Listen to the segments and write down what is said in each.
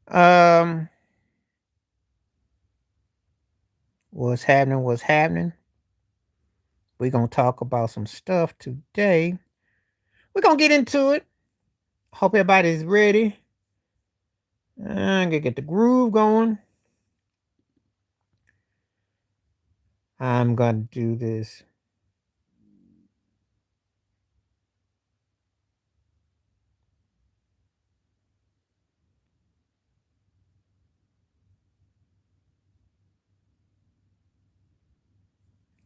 Um, what's happening? What's happening? We're gonna talk about some stuff today. We're gonna get into it. Hope everybody's ready. I'm gonna get the groove going. I'm gonna do this.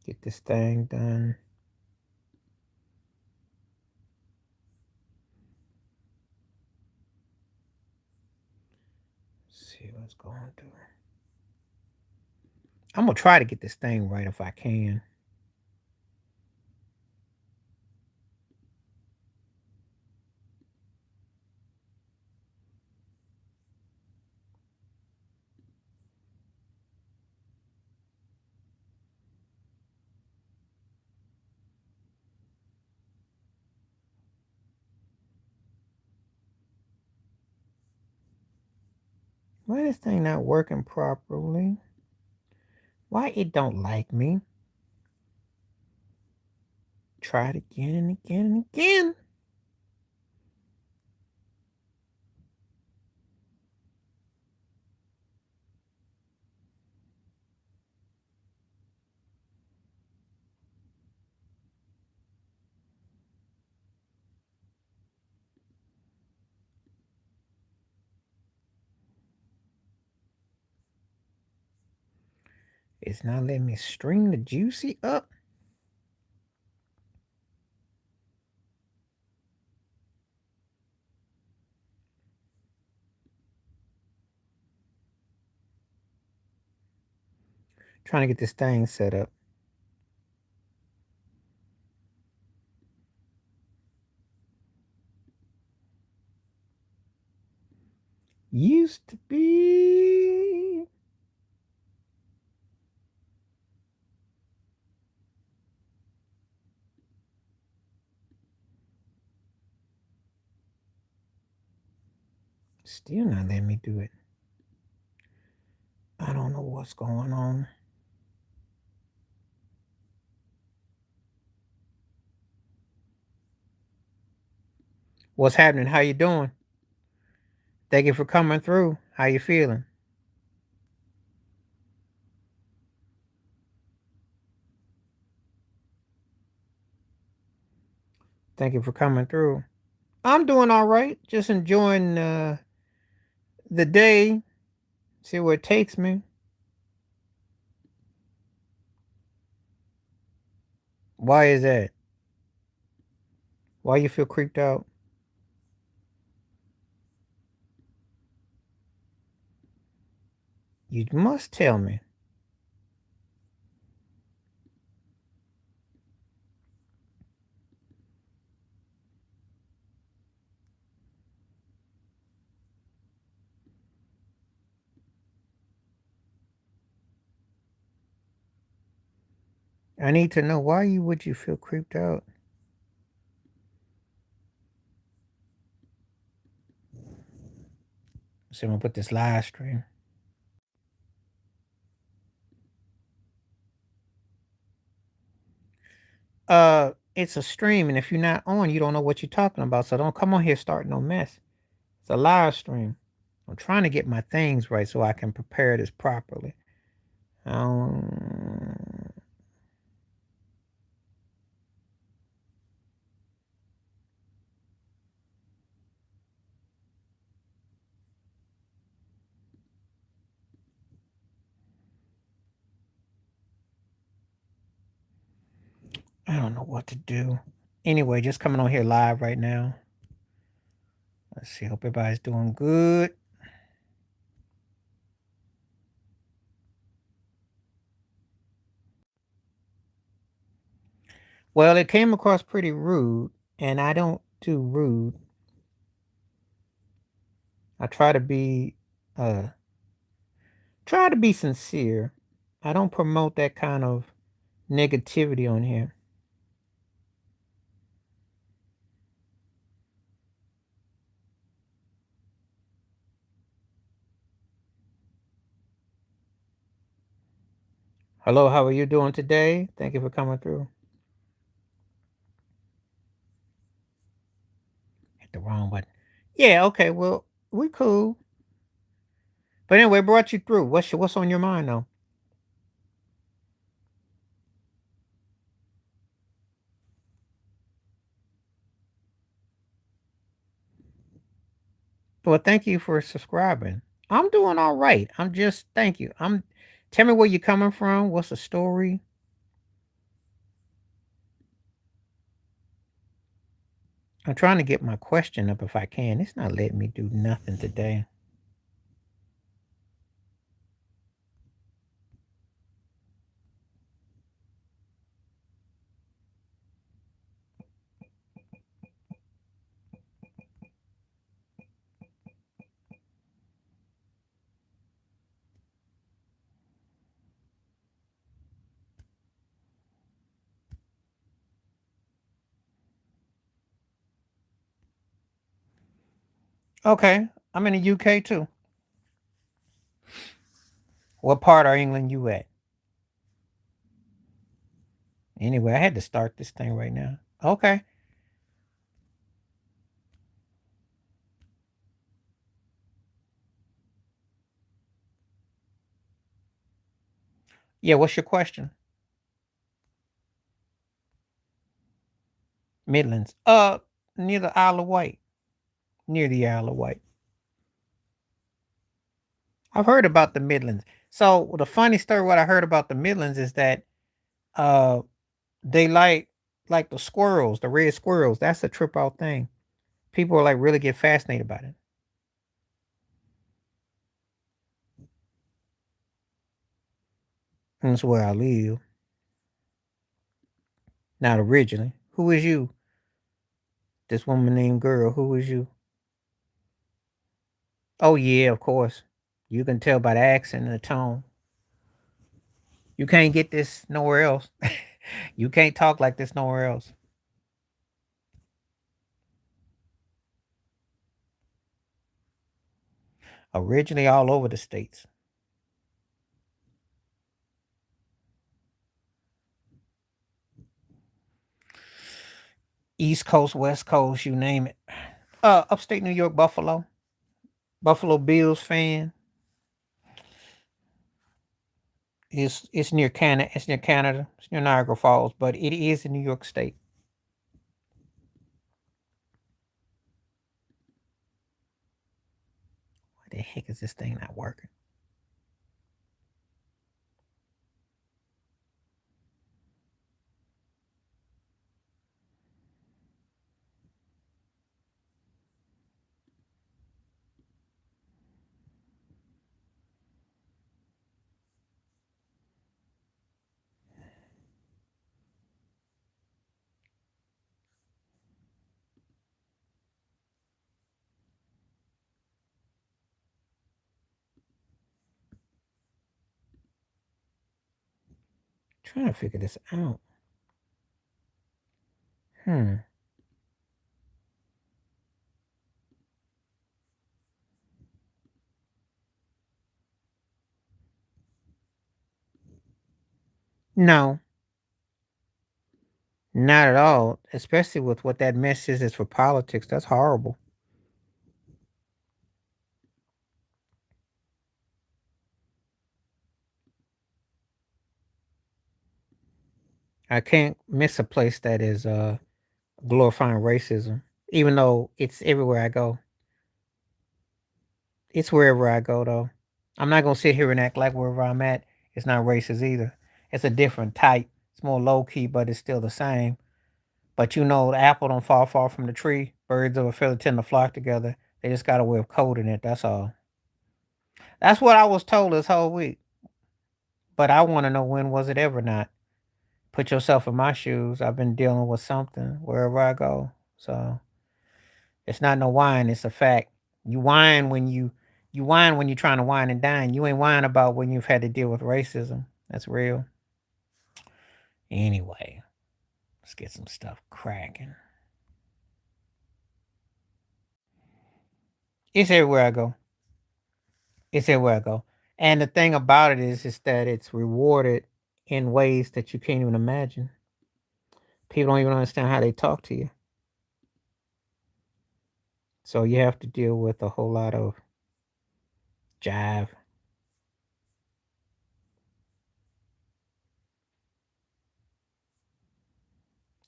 Get this thing done. See what's going through. I'm gonna try to get this thing right if I can. Why this thing not working properly? Why it don't like me? Try it again and again and again. It's not letting me string the juicy up. Trying to get this thing set up. Used to be. Still not letting me do it. I don't know what's going on. What's happening? How you doing? Thank you for coming through. How you feeling? Thank you for coming through. I'm doing all right. Just enjoying the day. See where it takes me. Why is that? Why you feel creeped out? You must tell me. I need to know why you would you feel creeped out. So I'm gonna put this live stream. It's a stream, and if you're not on, you don't know what you're talking about. So don't come on here starting no mess. It's a live stream. I'm trying to get my things right so I can prepare this properly. Um, I don't know what to do. Anyway, just coming on here live right now. Let's see. Hope everybody's doing good. Well, it came across pretty rude, and I don't do rude. I uh try to be sincere. I don't promote that kind of negativity on here. Hello, how are you doing today? Thank you for coming through. Hit the wrong button. Yeah, okay, well, we cool. But anyway, brought you through. What's on your mind though? Well, thank you for subscribing. I'm doing all right. I'm just thank you. Tell me where you're coming from. What's the story? I'm trying to get my question up if I can. It's not letting me do nothing today. Okay. I'm in the UK too. What part of England you at? Anyway, I had to start this thing right now. Okay. Yeah, what's your question? Midlands. Near the Isle of Wight. Near the Isle of Wight. I've heard about the Midlands. So the funny story what I heard about the Midlands is that uh they like the squirrels, the red squirrels. That's a trip out thing. People are like really get fascinated by it. That's where I live. Not originally. Who is you? This woman named girl. Who is you? Oh yeah, of course. You can tell by the accent and the tone. You can't get this nowhere else. You can't talk like this nowhere else. Originally all over the states. East Coast, West Coast, you name it. Upstate New York, Buffalo. Buffalo Bills fan. It's near Canada. It's near Canada. It's near Niagara Falls, but it is in New York State. Why the heck is this thing not working? Trying to figure this out. Hmm. No, not at all. Especially with what that message is for politics. That's horrible. I can't miss a place that is glorifying racism. Even though it's everywhere I go. It's wherever I go though. I'm not gonna sit here and act like wherever I'm at, it's not racist either. It's a different type. It's more low key, but it's still the same. But you know, the apple don't fall far from the tree. Birds of a feather tend to flock together. They just got a way of coding it. That's all. That's what I was told this whole week. But I want to know when was it ever not? Put yourself in my shoes. I've been dealing with something wherever I go. So it's not no whine. It's a fact. You whine when you whine when you're trying to whine and dine. You ain't whine about when you've had to deal with racism. That's real. Anyway, let's get some stuff cracking. It's everywhere I go. It's everywhere I go. And the thing about it is that it's rewarded in ways that you can't even imagine. People don't even understand how they talk to you. So you have to deal with a whole lot of jive.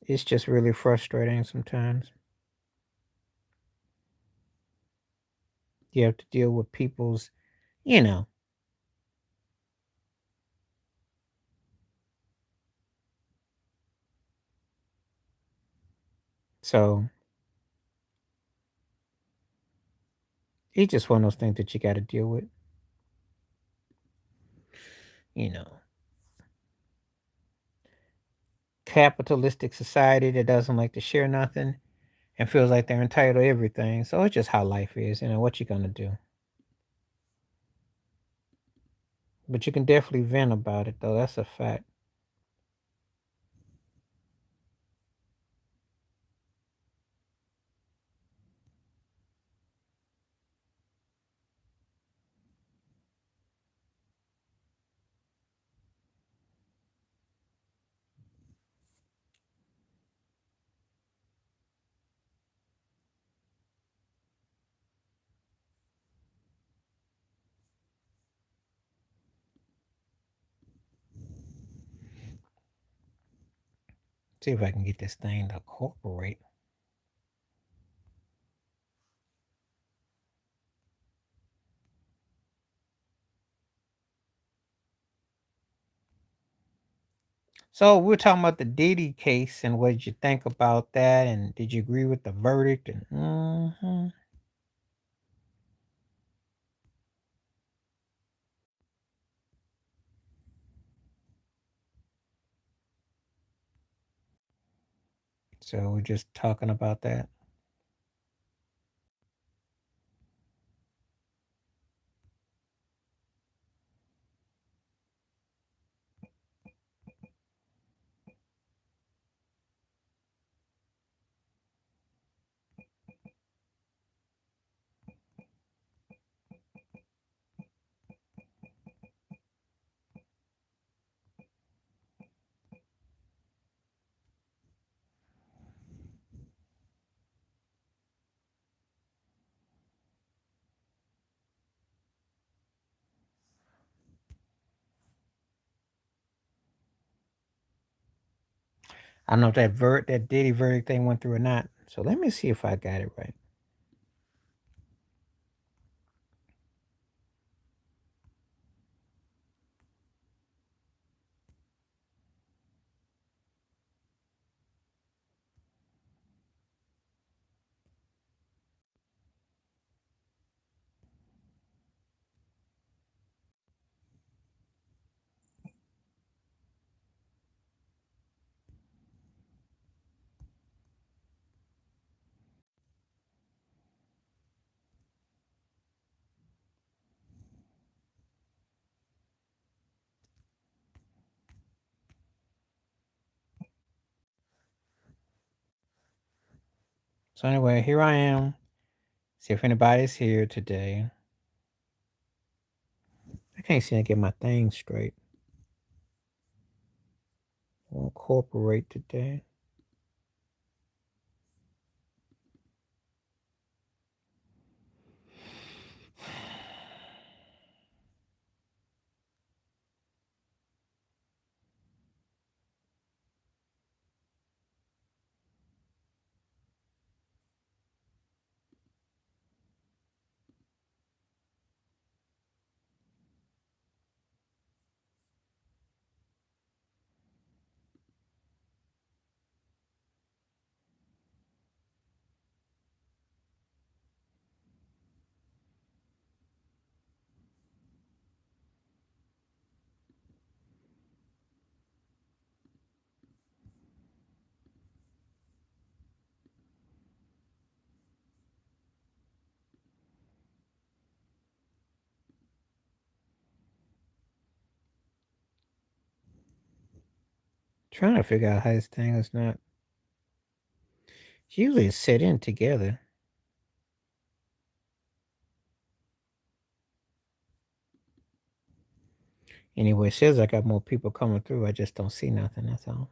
It's just really frustrating sometimes. You have to deal with people's, you know. So it's just one of those things that you got to deal with, you know. Capitalistic society that doesn't like to share nothing and feels like they're entitled to everything. So it's just how life is, what you gonna do. But you can definitely vent about it though. That's a fact. See if I can get this thing to cooperate. So we're talking about the Diddy case and what did you think about that and did you agree with the verdict and so we're just talking about that. I don't know if that Diddy verdict thing went through or not. So let me see if I got it right. So anyway, here I am. See if anybody's here today. I can't seem to get my thing straight. I'll incorporate today. Trying to figure out how this thing is not. Usually it's set in together. Anyway, it says I got more people coming through. I just don't see nothing. That's all.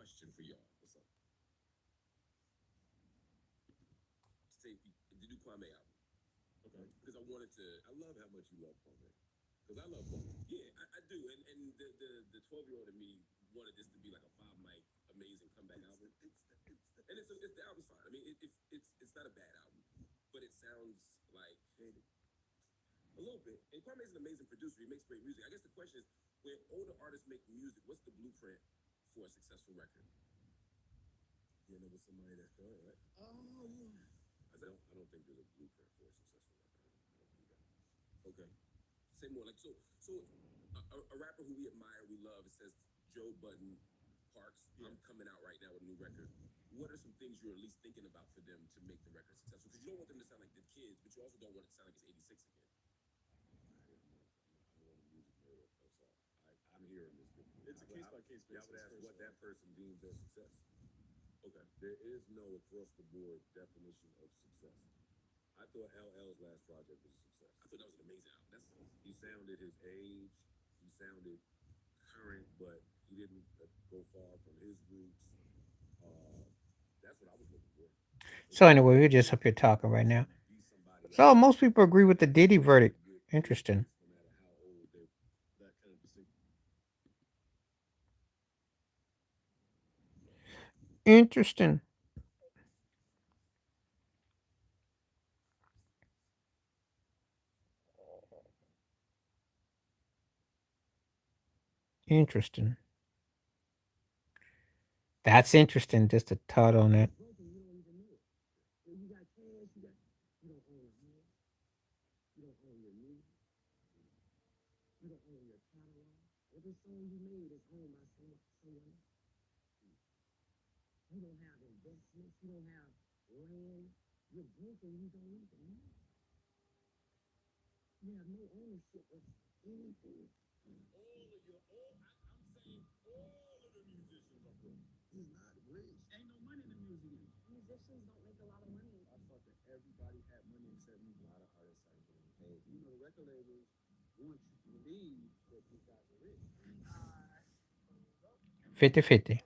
Question for y'all. What's up? Say the new Kwame album. Okay. Because I wanted to. I love how much you love Kwame. Because I love Kwame. Yeah, I do. And the 12-year-old in me wanted this to be like a five mic amazing comeback album. It's the album's fine. I mean, it's not a bad album, but it sounds like a little bit. And Kwame is an amazing producer. He makes great music. I guess the question is, when older artists make music, what's the blueprint for a successful record? You know, with somebody that's good, right? I don't think there's a blueprint for a successful record. I don't think that. Okay. Say more. Like a rapper who we admire, we love. It says Joe Budden, Parks. Yeah. I'm coming out right now with a new record. What are some things you're at least thinking about for them to make the record successful? Because you don't want them to sound like the kids, but you also don't want it to sound like it's '86 again. I don't want a music nerd. I'm sorry. I'm hearing this. It's a case by case basis. I would ask what that person deems as success. Okay. There is no across the board definition of success. I thought LL's last project was a success. I thought that was an amazing album. He sounded his age. He sounded current, but he didn't go far from his roots. That's what I was looking for. So anyway, we're just up here talking right now. So most people agree with the Diddy verdict. Interesting. No matter how old they're, that kind of distinction. Interesting. Interesting. That's interesting. Just a thought on that. Fifty-fifty.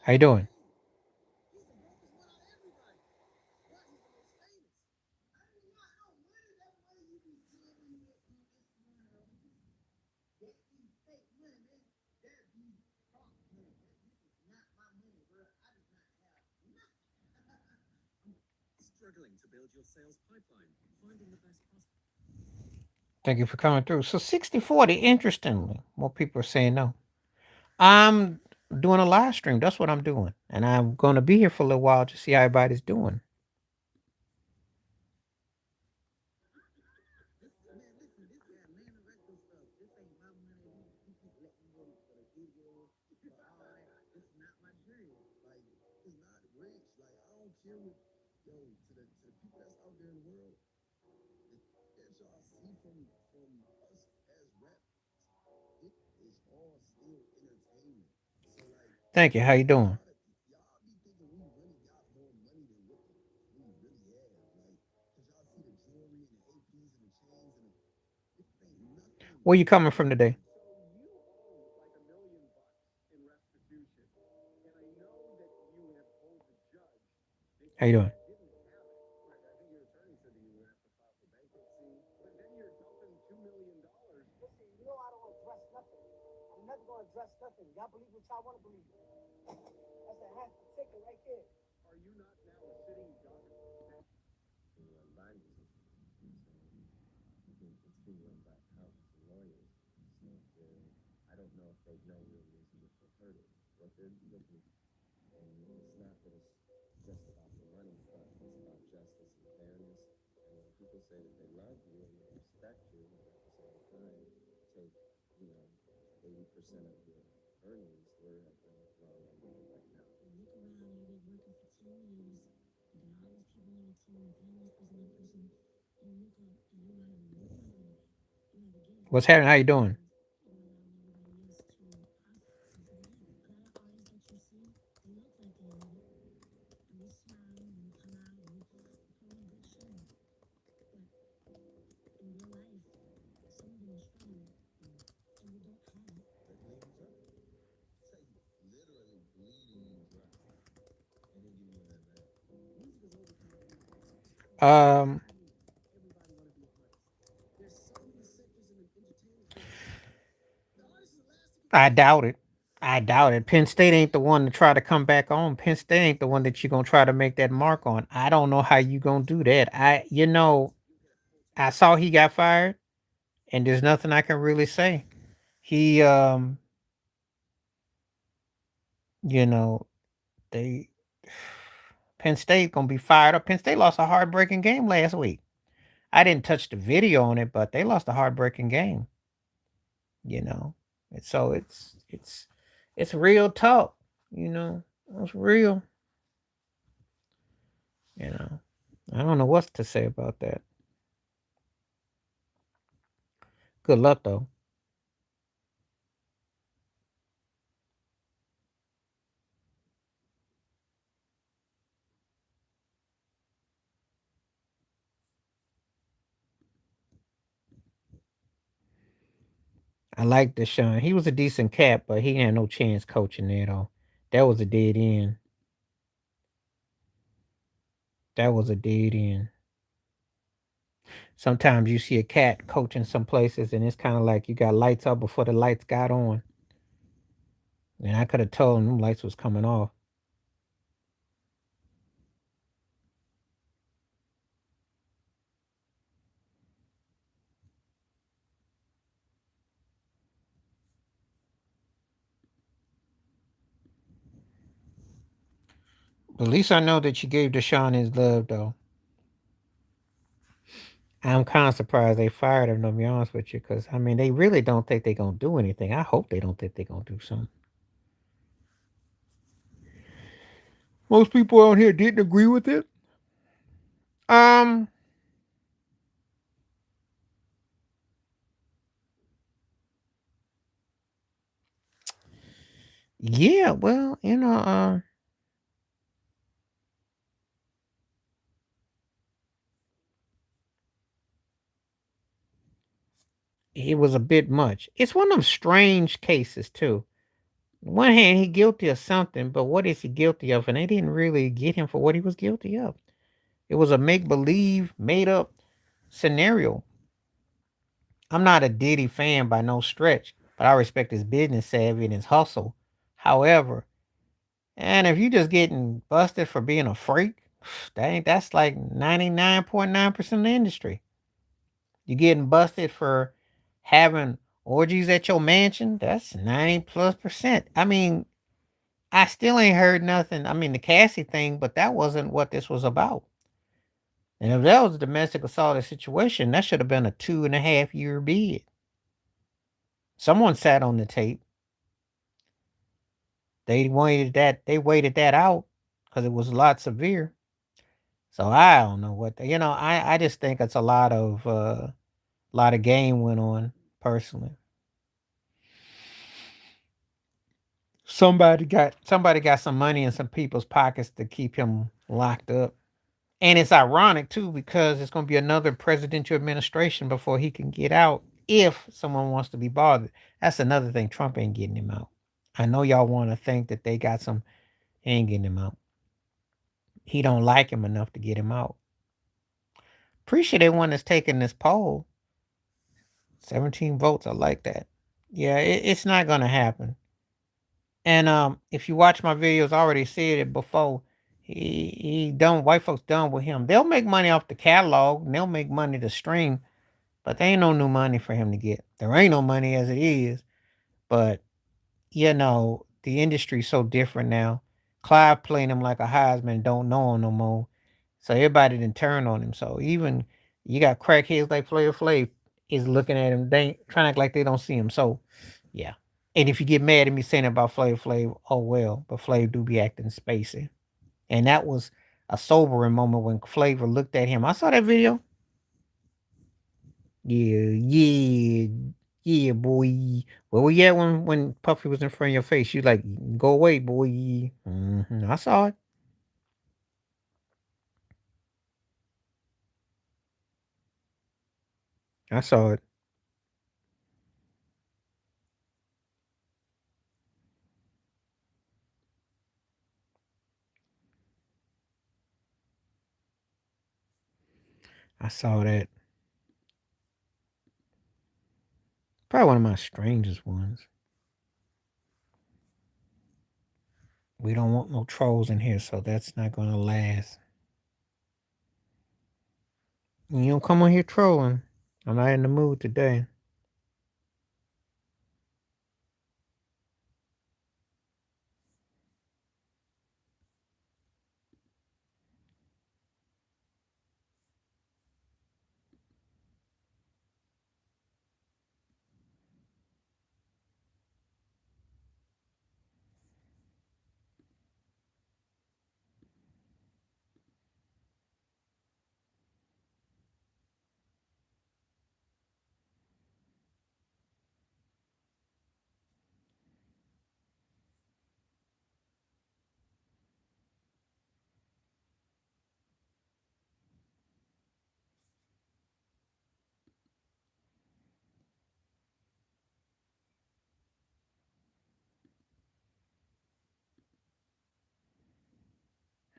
How you doing? Thank you for coming through. So 60-40, interestingly, more people are saying no. I'm doing a live stream. That's what I'm doing. And I'm going to be here for a little while to see how everybody's doing. Thank you. How you doing? Where you coming from today? How you doing? there, I don't know if they know really is what they're hurting, what they're looking. And it's not that it's just about the money, but it's about justice and fairness. And when people say that they love you and they respect you, and at the same time take, 80% of your earnings, we're at the wrong end of it right now. Look around, you've been working for 10 years. You got all these people on your team, you're paying this person, that person. You look up and you don't have no money. You have a gift. What's happening? How you doing? You're allowing everybody else to profit off of that. A lot of artists that you see, they look like they need it. And we smile and we come out and we put on a good show. But in real life, some of them are struggling and they don't have it. They're bleeding dry. Say literally bleeding dry. And then give me that back. Music is overcomplicated. Um, Everybody want to be an artist. There's so many sectors in the entertainment business. The artist is the last to I compete. doubt it. I doubt it. Penn State ain't the one to try to come back on. Penn State ain't the one that you're gonna try to make that mark on. I don't know how you gonna do that. I saw he got fired, and there's nothing I can really say. He, you know, they Penn State gonna be fired up. Penn State lost a heartbreaking game last week. I didn't touch the video on it, but they lost a heartbreaking game. You know, and so it's real talk. You know, it's real. You know, I don't know what to say about that. Good luck though. I like Deshaun. He was a decent cat, but he had no chance coaching there though. That was a dead end. That was a dead end. Sometimes you see a cat coaching some places, and it's kind of like you got lights up before the lights got on. And I could have told him them lights was coming off. At least I know that you gave Deshaun his love, though. I'm kind of surprised they fired him, to be honest with you, because, I mean, they really don't think they're going to do anything. I hope they don't think they're going to do something. Most people out here didn't agree with it. Um, yeah, well, it was a bit much. It's one of them strange cases, too. On one hand, he guilty of something, but what is he guilty of? And they didn't really get him for what he was guilty of. It was a make believe, made up scenario. I'm not a Diddy fan by no stretch, but I respect his business savvy and his hustle. However, and if you just getting busted for being a freak, that's like 99.9% of the industry. You getting busted for having orgies at your mansion, that's 90 plus percent. I mean, I still ain't heard nothing. I mean, the Cassie thing, but that wasn't what this was about. And if that was a domestic assault situation, that should have been a 2.5 year bid. Someone sat on the tape. They waited that out because it was a lot severe. So I don't know I just think it's a lot of game went on personally. Somebody got some money in some people's pockets to keep him locked up. And it's ironic too because it's going to be another presidential administration before he can get out if someone wants to be bothered. That's another thing. Trump ain't getting him out. I know y'all want to think that they got some. He ain't getting him out. He don't like him enough to get him out. Appreciate everyone that's taking this poll. 17 votes. I like that. Yeah, it's not gonna happen. And if you watch my videos, I already said it before. He done. White folks done with him. They'll make money off the catalog. And they'll make money to stream. But there ain't no new money for him to get. There ain't no money as it is. But the industry's so different now. Clive playing him like a Heisman, don't know him no more. So everybody didn't turn on him. So even you got crackheads like Flav Flav is looking at him, they ain't trying to act like they don't see him. So yeah. And if you get mad at me saying about Flav Flav, oh well, but Flav do be acting spacey. And that was a sobering moment when Flavor looked at him. I saw that video. Yeah, yeah, yeah, boy. Where were you at when Puffy was in front of your face? You like, go away, boy. I saw it. I saw it. I saw that. Probably one of my strangest ones. We don't want no trolls in here, so that's not gonna last. You don't come on here trolling. I'm not in the mood today.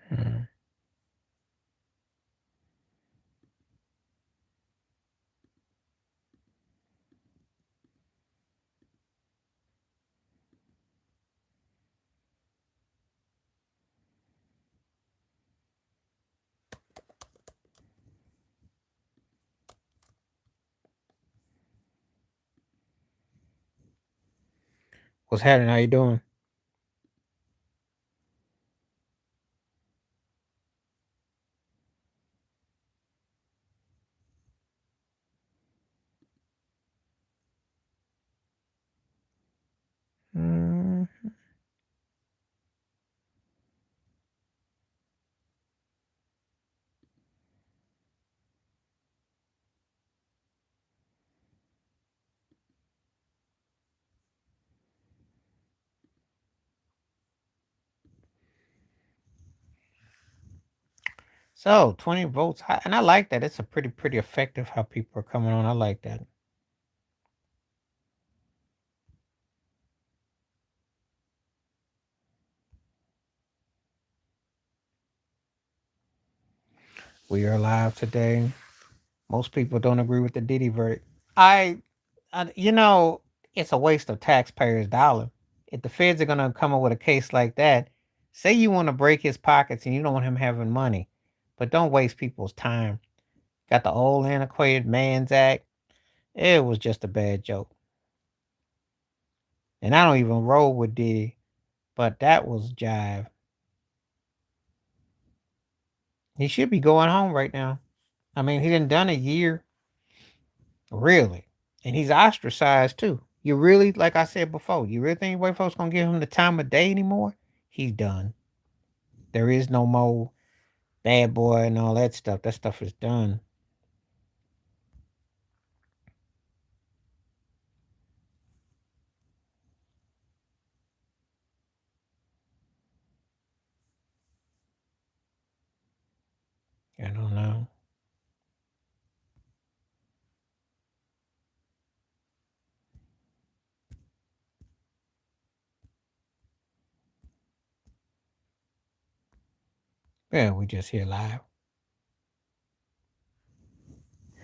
Hmm. What's happening? How you doing? Mm. So 20 votes, and I like that. It's a pretty effective how people are coming on. I like that. We are live today. Most people don't agree with the Diddy verdict. I, you know, it's a waste of taxpayers' dollar. If the feds are gonna come up with a case like that, say you want to break his pockets and you don't want him having money, but don't waste people's time. Got the old antiquated Man's Act. It was just a bad joke. And I don't even roll with Diddy, but that was jive. He should be going home right now. I mean, he done a year, really, and he's ostracized too. You really, like I said before, you really think white folks gonna give him the time of day anymore? He's done. There is no more bad boy and all that stuff. That stuff is done. I don't know. Yeah, we just here live.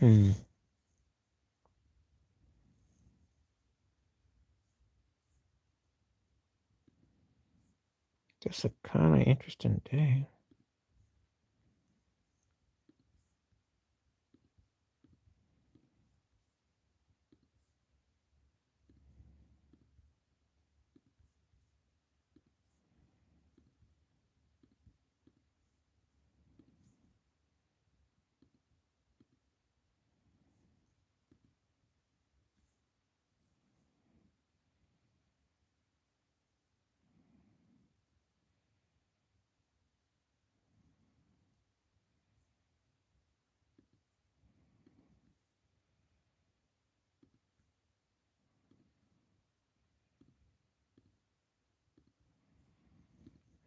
Hmm. Just a kind of interesting day.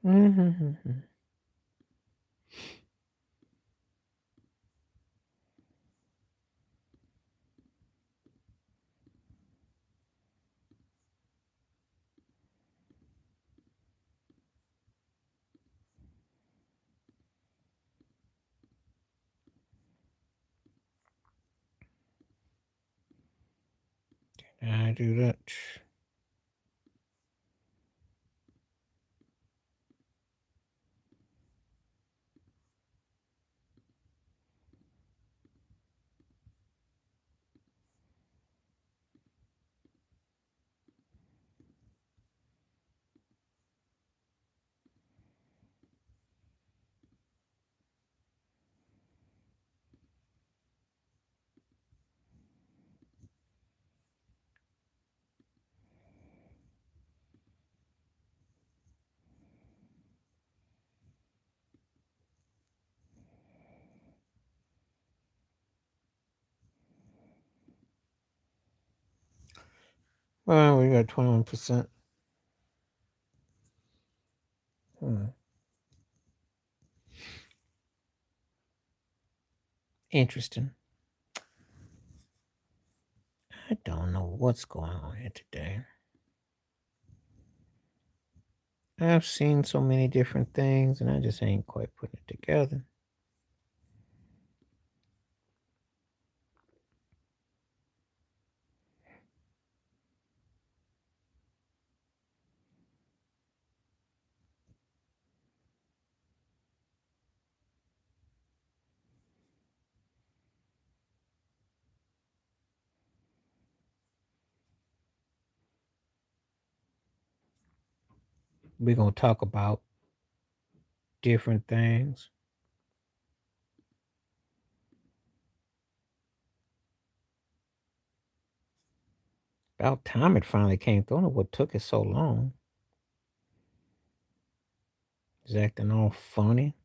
Mm-hmm. I do that. Well, we got 21%. Hmm. Interesting. I don't know what's going on here today. I've seen so many different things and I just ain't quite putting it together. We're going to talk about different things. About time it finally came through. I don't know what took it so long. It's acting all funny.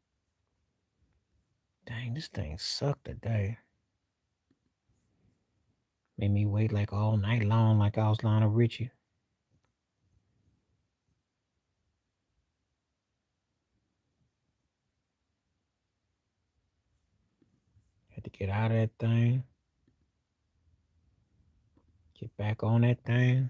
Dang, this thing sucked today. Made me wait like all night long like I was Lionel Richie. Had to get out of that thing. Get back on that thing.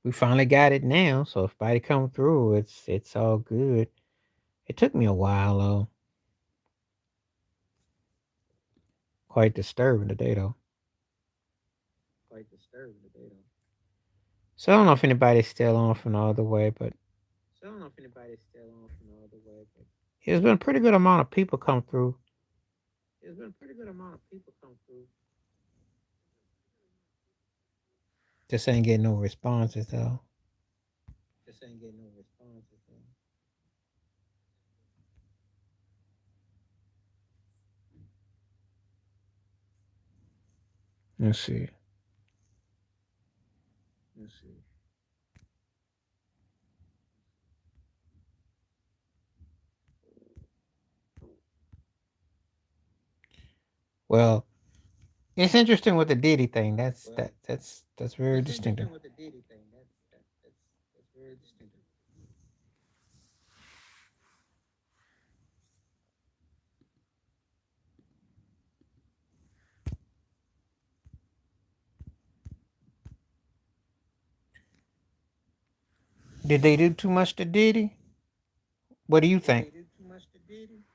We finally got it now, so if anybody come through, it's all good. It took me a while though. Quite disturbing today though. So I don't know if anybody's still on from the other way, but there's been a pretty good amount of people come through. Just ain't getting no responses though. Let's see. Well, it's interesting with the Diddy thing. That's very distinctive. Did they do too much to Diddy? What do you think?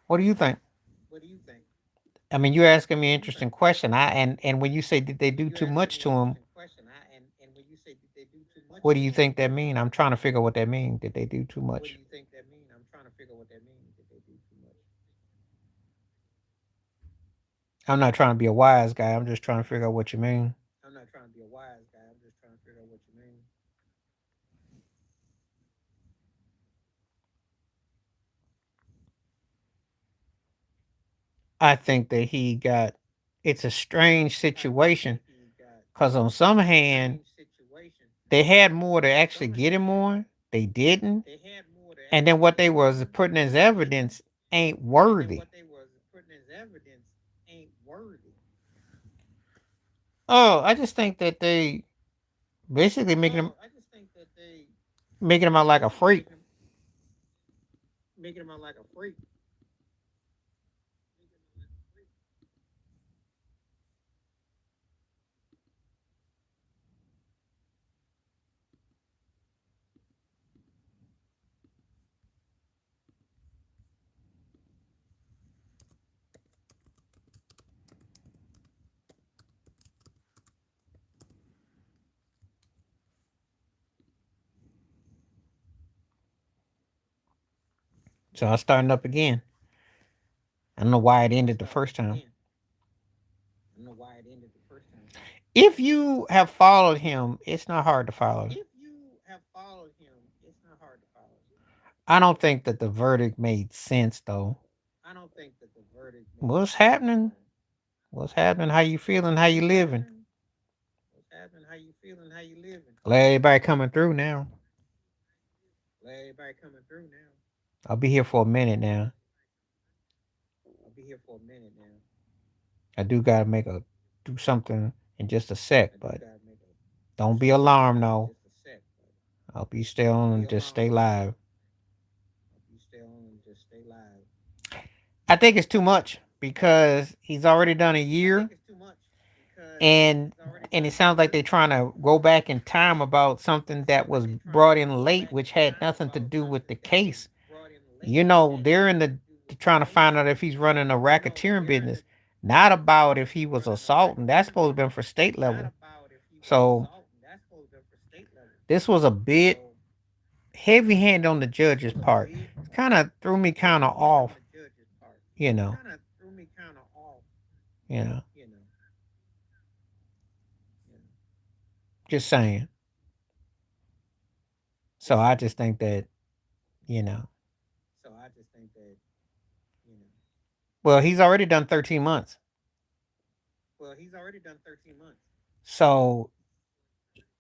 What do you think? I mean, you're asking me an interesting question. And when you say did they do too much to him, what do you think that mean? I'm trying to figure out what that mean. Did they do too much? I'm not trying to be a wise guy. I'm just trying to figure out what you mean. I think that he got it's a strange situation because on some hand they had more to actually get him on, they didn't, and then what they was putting as evidence ain't worthy. Oh, I just think that they basically making him out like a freak. So I'm starting up again. I don't know why it ended the first time. If you have followed him, it's not hard to follow. I don't think that the verdict made sense though. What's happening? What's happening? How you feeling? How you living? Glad everybody coming through now. I'll be here for a minute now. I do gotta make a do something in just a sec, but don't be alarmed though. I'll be still on and just stay live. I think it's too much because he's already done a year, and it sounds like they're trying to go back in time about something that was brought in late, which had nothing to do with the case. They're in the trying to find out if he's running a racketeering business, not about if he was assaulting. That's supposed to be for state level. So this was a bit heavy hand on the judge's part. Kind of threw me kind of off, you know. You know, just saying. So I just think that, you know, well, he's already done 13 months. So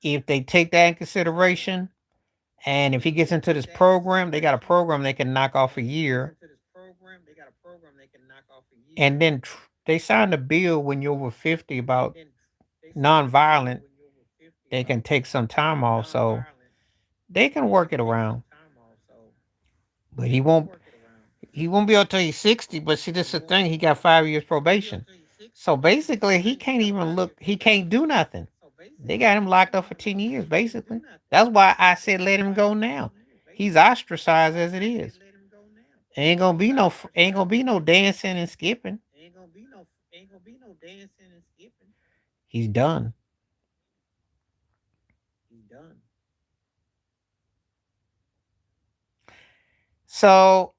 if they take that in consideration, and if he gets into this program, they got a program they can knock off a year. And then they signed a bill when you're over 50 about nonviolent. They can take some time off, so they can work it around. But he won't be able to he's 60. But see, this is the thing. He got 5 years probation. So basically, he can't even look. He can't do nothing. They got him locked up for 10 years, basically. That's why I said let him go now. He's ostracized as it is. Ain't gonna be no dancing and skipping. He's done. So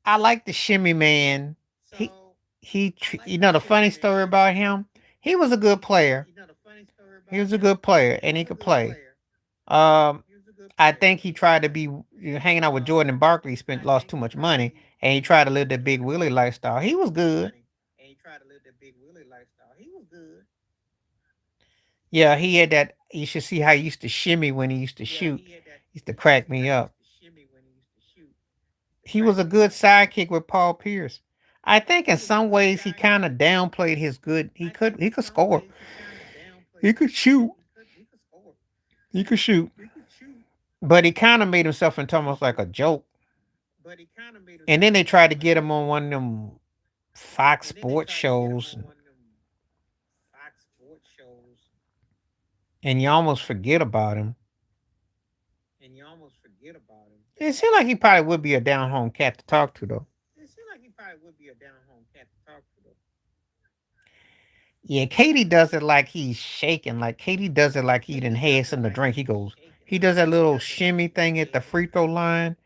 I like the shimmy man. He the funny story about him. He was a good player. He was a good player, and he could play. Um, I think he tried to be hanging out with Jordan and Barkley. Lost too much money, and he tried to live the Big Willie lifestyle. He was good. Yeah, he had that. You should see how he used to shimmy when he used to shoot. Used to crack me up. He was a good sidekick with Paul Pierce. I think in some ways he kind of downplayed his good. He could score. He could shoot. He could shoot. But he kind of made himself into almost like a joke. And then they tried to get him on one of them Fox Sports shows, and you almost forget about him. It seemed like he probably would be a down home cat to talk to, though. Yeah, Katie does it like he's shaking. Like Katie does it like he didn't have something to drink. He does that little shimmy thing at the free throw line,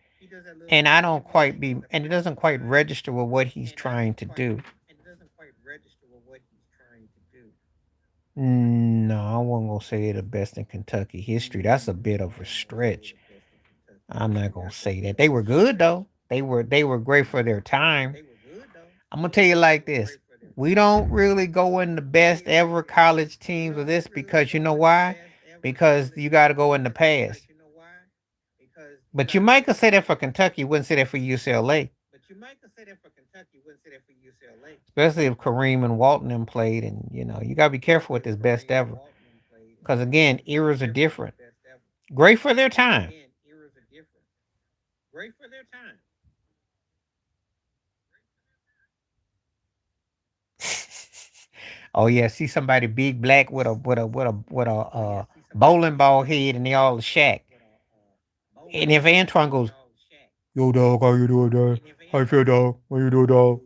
and I don't quite be, and it doesn't quite register with what he's trying to do. No, I wasn't gonna say they're the best in Kentucky history. That's a bit of a stretch. I'm not gonna say that. They were good though. They were great for their time. I'm gonna tell you like this. We don't really go in the best ever college teams of this because you know why? Because you got to go in the past. But you might could say that for Kentucky, you wouldn't say that for UCLA. Especially if Kareem and Walton them played, and you gotta be careful with this best ever. Because again, eras are different. Great for their time. Oh yeah, see somebody big black with a bowling ball head and they all shack. And if Antoine goes, yo dog, how you doing, dog? How you feel, dog? What you doing, dog?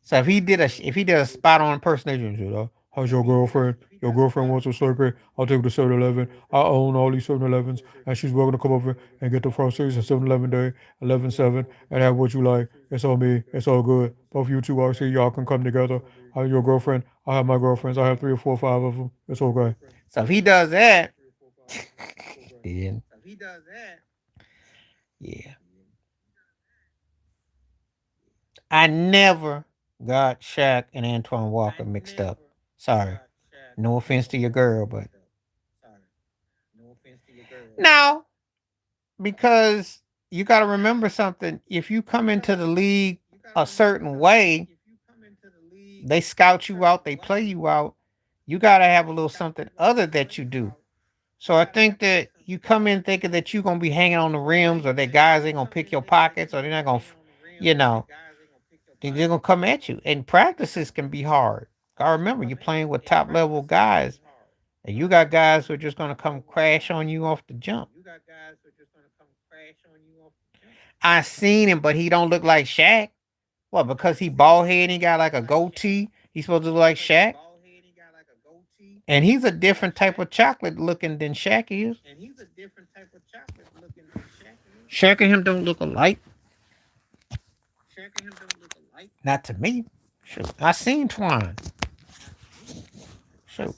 So if he did a spot on impersonation, you know, how's your girlfriend? Your girlfriend wants a Slurpee. I'll take her to 7-Eleven. I own all these 7-Elevens, and she's welcome to come over and get the front series at 7-Eleven day, 11-7, and have what you like. It's on me. It's all good. Both you two, I see y'all can come together. I have your girlfriend. I have my girlfriends. I have 3 or 4 or 5 of them. It's okay. So if he does that, then yeah, I never got Shaq and Antoine Walker mixed up. Sorry. No offense to your girl, but no, because you got to remember something. If you come into the league a certain way, they scout you out, they play you out. You got to have a little something other that you do. So I think that you come in thinking that you're going to be hanging on the rims or that guys ain't going to pick your pockets or they're not going to, you know, they're going to come at you. And practices can be hard. I remember you're playing with top level guys and you got guys who are just going to come crash on you off the jump. I seen him, but he don't look like Shaq. What? Because he bald head and he got like a goatee. He's supposed to look like Shaq, and he's a different type of chocolate looking than Shaq is. Shaq and him don't look alike. Not to me. Shoot, I seen Twine. Shoot,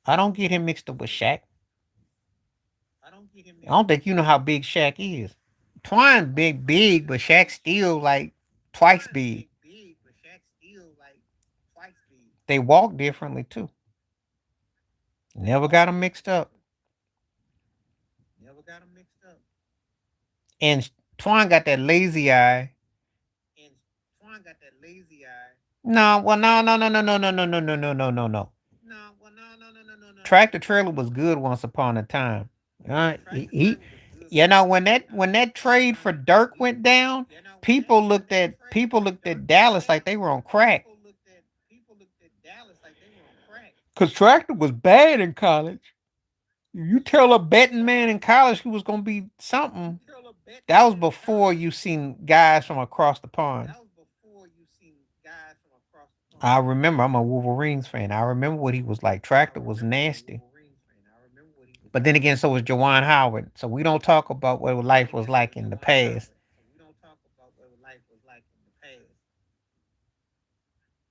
I don't get him mixed up with Shaq. I don't think you know how big Shaq is. Twine big, but Shaq still like twice big. They walk differently too. Never got them mixed up. And Twine got that lazy eye. No, well, no, no, no, no, no, no, no, no, no, no, no, no, no. Tractor Trailer was good once upon a time. When that trade for Dirk went down, people looked at Dallas like they were on crack. Cause Tractor was bad in college. You tell a betting man in college who was gonna be something. That was before you seen guys from across the pond. I remember. I'm a Wolverines fan. I remember what he was like. Tractor was nasty. But then again, so was Jawan Howard. So we don't talk about what life was like in the past.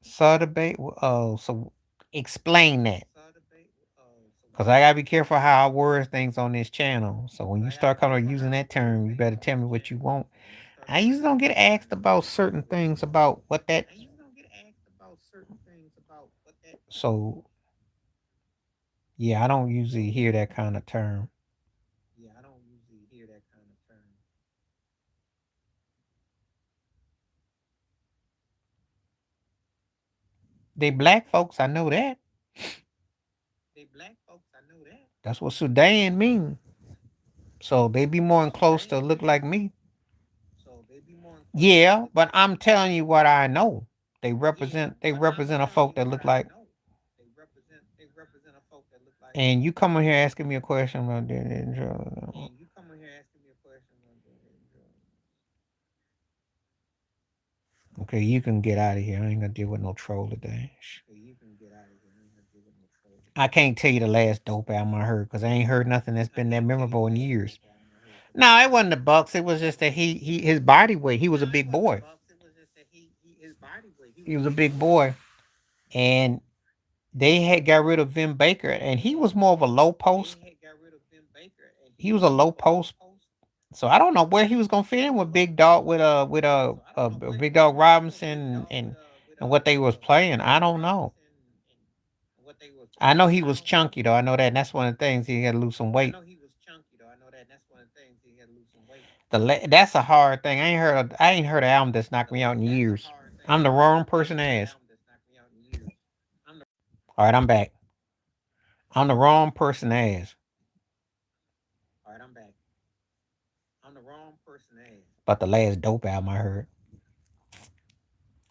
Saw debate. Oh, so explain that. Because I gotta be careful how I word things on this channel. So when you start kind of using that term, you better tell me what you want. I usually don't get asked about certain things about what that. So yeah, I don't usually hear that kind of term. They black folks, I know that. That's what Sudan mean. So they be more close to look like me. Yeah, but I'm telling you what I know. They represent a folk that look like. And you come in here asking me a question about that. Okay, you can get out of here. I ain't gonna deal with no troll today. I can't tell you the last dope album I heard because I ain't heard nothing that's been that memorable in years. No, it wasn't the Bucks. It was just that he his body weight. He was a big boy. He was a big boy, and they had got rid of Vin Baker, and he was more of a low post. He was a low post, so I don't know where he was gonna fit in with Big Dog with Big Dog Robinson and And what they was playing, I don't know. I know he was chunky though. I know that. And that's one of the things he had to lose some weight. That's a hard thing. I ain't heard an album that's knocked me out in years. I'm the wrong person to ask. All right, I'm back. I'm the wrong person to ask. About the last dope album I heard.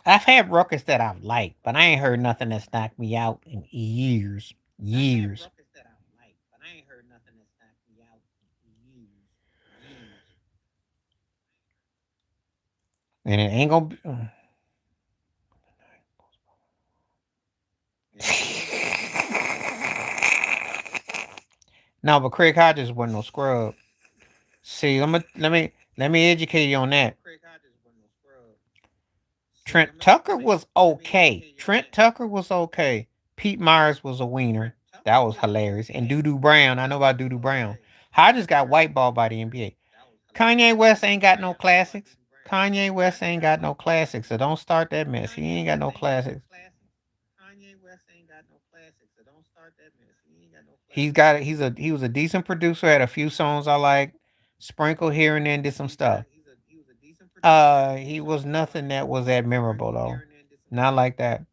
I've had records that I've liked, but I ain't heard nothing that's knocked me out in years. Years. And it ain't gonna be. No, but Craig Hodges wasn't no scrub. See, let me educate you on that. Trent Tucker was okay. Trent Tucker was okay. Pete Myers was a wiener. That was hilarious. And Doo Brown, I know about Doo Brown. Hodges got whiteballed by the NBA. Kanye West ain't got no classics. Kanye West ain't got no classics, so don't start that mess. He ain't got no classics. He was a decent producer, had a few songs I like, sprinkle here and then, did some stuff. He was nothing that was that memorable though. Not like that.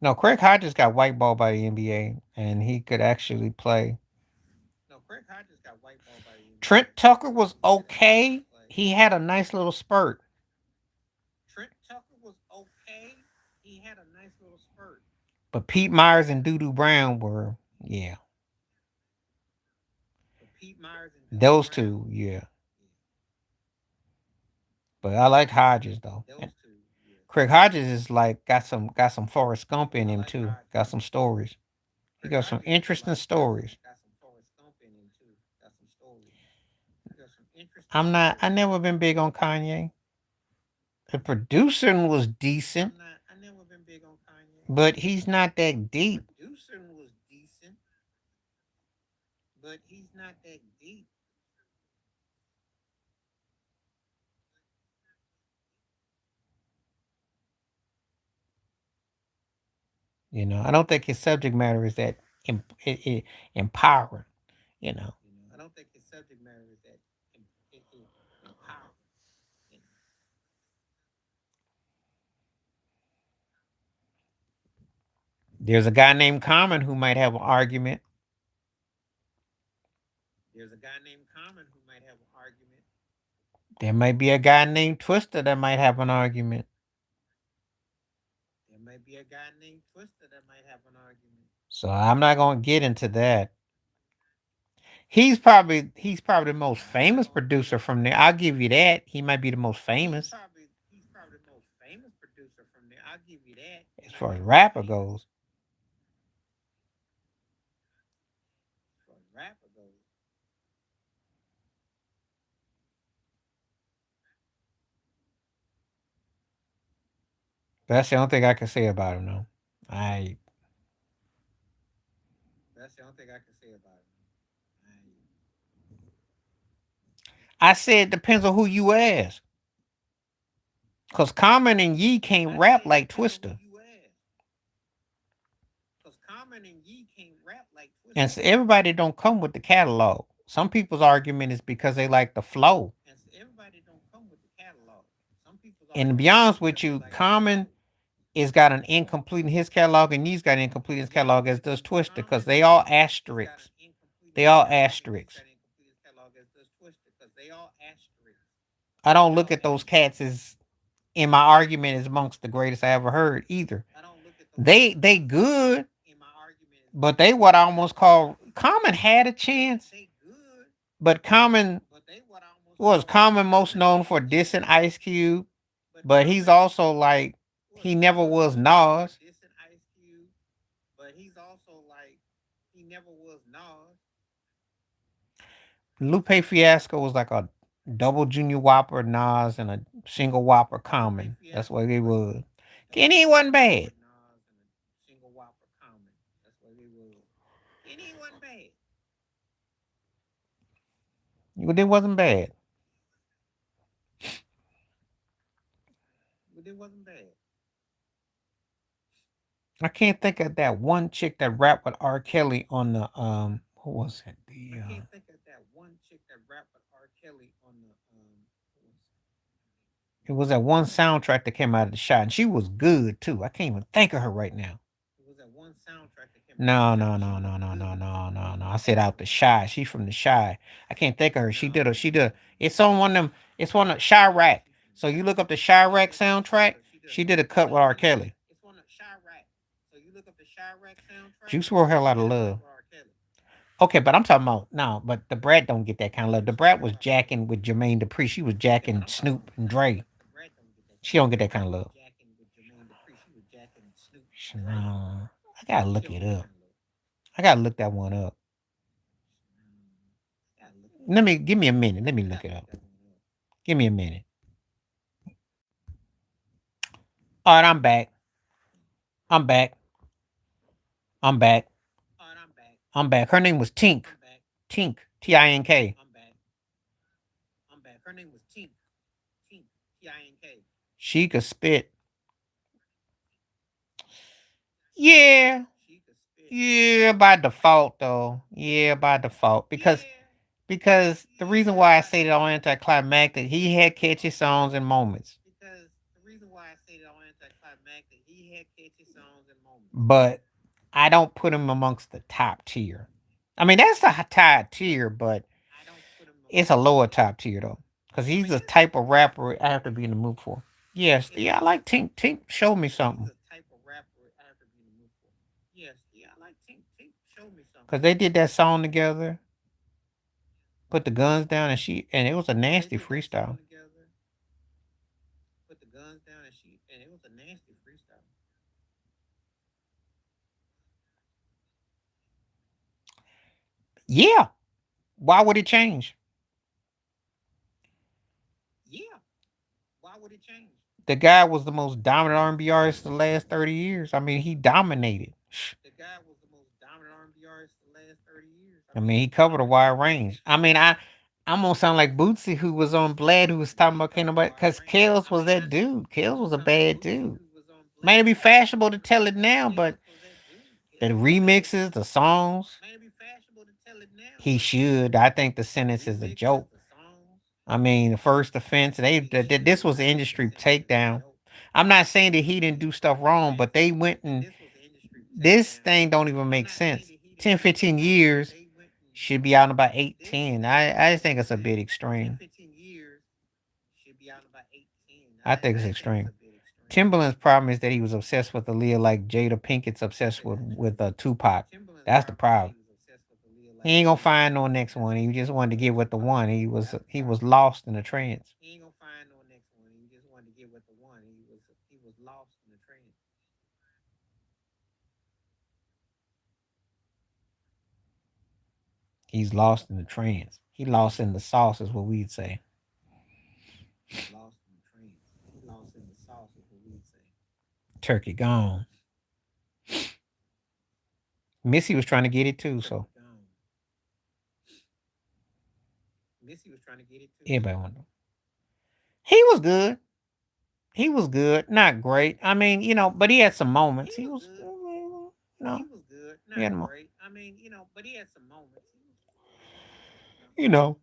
No, Craig Hodges got whiteballed by the NBA and he could actually play. Trent Tucker was okay. He had a nice little spurt. But Pete Myers and Doo Brown were, yeah. Those two, yeah. But I like Hodges though. And Craig Hodges is like got some Forrest Gump in him too. Got some stories. He got some interesting stories. I never been big on Kanye. The producing was decent, but he's not that deep. I don't think his subject matter is that empowering. You know, there's a guy named Common who might have an argument. There might be a guy named Twister that might have an argument. So I'm not gonna get into that. He's probably the most famous producer from there. I'll give you that. He might be the most famous as far as rapper goes. That's the only thing I can say about him, though. I I said it depends on who you ask. Cause Common and Yee can't rap like Twister. And so everybody don't come with the catalog. Some people's argument is because they like the flow. And to be honest with you, Common is got an incomplete in his catalog, and Yee's got incomplete in his catalog, as does Twister, because they all asterisks. They all asterisks. I don't look at those cats as in my argument as amongst the greatest I ever heard either. They good, but they what I almost call Common had a chance, but Common was Common most known for dissing Ice Cube, but he's also like he never was Nas. Lupe Fiasco was like a double Junior Whopper Nas and a single Whopper Common. That's what it was. Kenny wasn't bad. But it wasn't bad. But it wasn't bad. I can't think of that one chick that rapped with R. Kelly on the what was it? I can't think of that one chick that rapped with R. Kelly on the what was it was that one soundtrack that came out of the shot, and she was good too. I can't even think of her right now. it was that one soundtrack that came out of No, the shot. no, And she no, was no, no, no, good too. no, no, no. I said out the shy. She's from the shy. I can't think of her. No, She did. It's on one of them. It's one of Chirac. So you look up the Chirac soundtrack. She did a cut with R. Kelly. it's one of Chirac. So you look up the Chirac soundtrack. Juice WRLD had a She lot of did a cut love. with R. Kelly. Okay, but I'm talking about no. But the Brat don't get that kind of love. The Brat was jacking with Jermaine Dupri. She was Okay, but jacking I'm talking Snoop about and the Brat. Dre. The Brat don't get that She kind of don't love. get The that kind Brat of was love. jacking with Jermaine Dupri. She was jacking Snoop and Dre. No, I gotta She look don't it get that up. kind of love. I gotta look that one up. Gotta look it Let up. me give me a minute. Let me look Gotta it look up. that one up. Give me a minute. All right, I'm back. I'm back. I'm back. All right, I'm back. I'm back. Her name was Tink. I'm back. Tink. Tink. I'm back. I'm back. Her name was Tink. Tink. Tink. She could spit. Yeah. She could spit. Yeah, by default though. Yeah, by default. Because the reason why I say that on anticlimactic, he had catchy songs and moments. Because the reason why I say that on anticlimactic, he had catchy songs and moments. But I don't put him amongst the top tier. I mean, that's a high tier, but I don't put him it's a amongst lower top tier though. Because he's the type of rapper I have to be in the mood for. Yes, yeah, I like Tink. Tink showed me something. He's the type of rapper I have to be in the mood for. Yes, yeah, I like Tink. Tink, show me something. Because they did that song together. Put the guns down and it was a nasty freestyle. Put the guns down and it was a nasty freestyle. Yeah. Why would it change? Yeah. Why would it change? The guy was the most dominant R&B artist of the last 30 years. I mean, he dominated. The guy was the most dominant R&B artist the last 30 years. I mean, he covered a wide range. I mean, I'm gonna sound like Bootsy, who was on Blad, who was talking about can't nobody, because Kels was that dude. Kels was a bad dude. Might be fashionable to tell it now, but the remixes, the songs, he should. I think the sentence is a joke. I mean, the first offense, this was the industry takedown. I'm not saying that he didn't do stuff wrong, but they went and this thing don't even make sense. 10, 15 years should be out in about 8, 10. I just think it's a bit extreme. I think it's extreme. Timberland's problem is that he was obsessed with Aaliyah like Jada Pinkett's obsessed with Tupac. That's the problem. He ain't gonna find no next one. He just wanted to get with the one. He was lost in the trance. He ain't gonna find no next one. He just wanted to get with the one. He was lost in the trance. He's lost in the trance. He lost in the sauce is what we'd say. Lost in the trance. He lost in the sauce is what we'd say. Turkey gone. Missy was trying to get it too, so Missy was trying to get it too. everybody wanted. He was good. He was good. Not great. I mean, but he had some moments. He was good. No. He was good. Not great. I mean, but he had some moments. You know.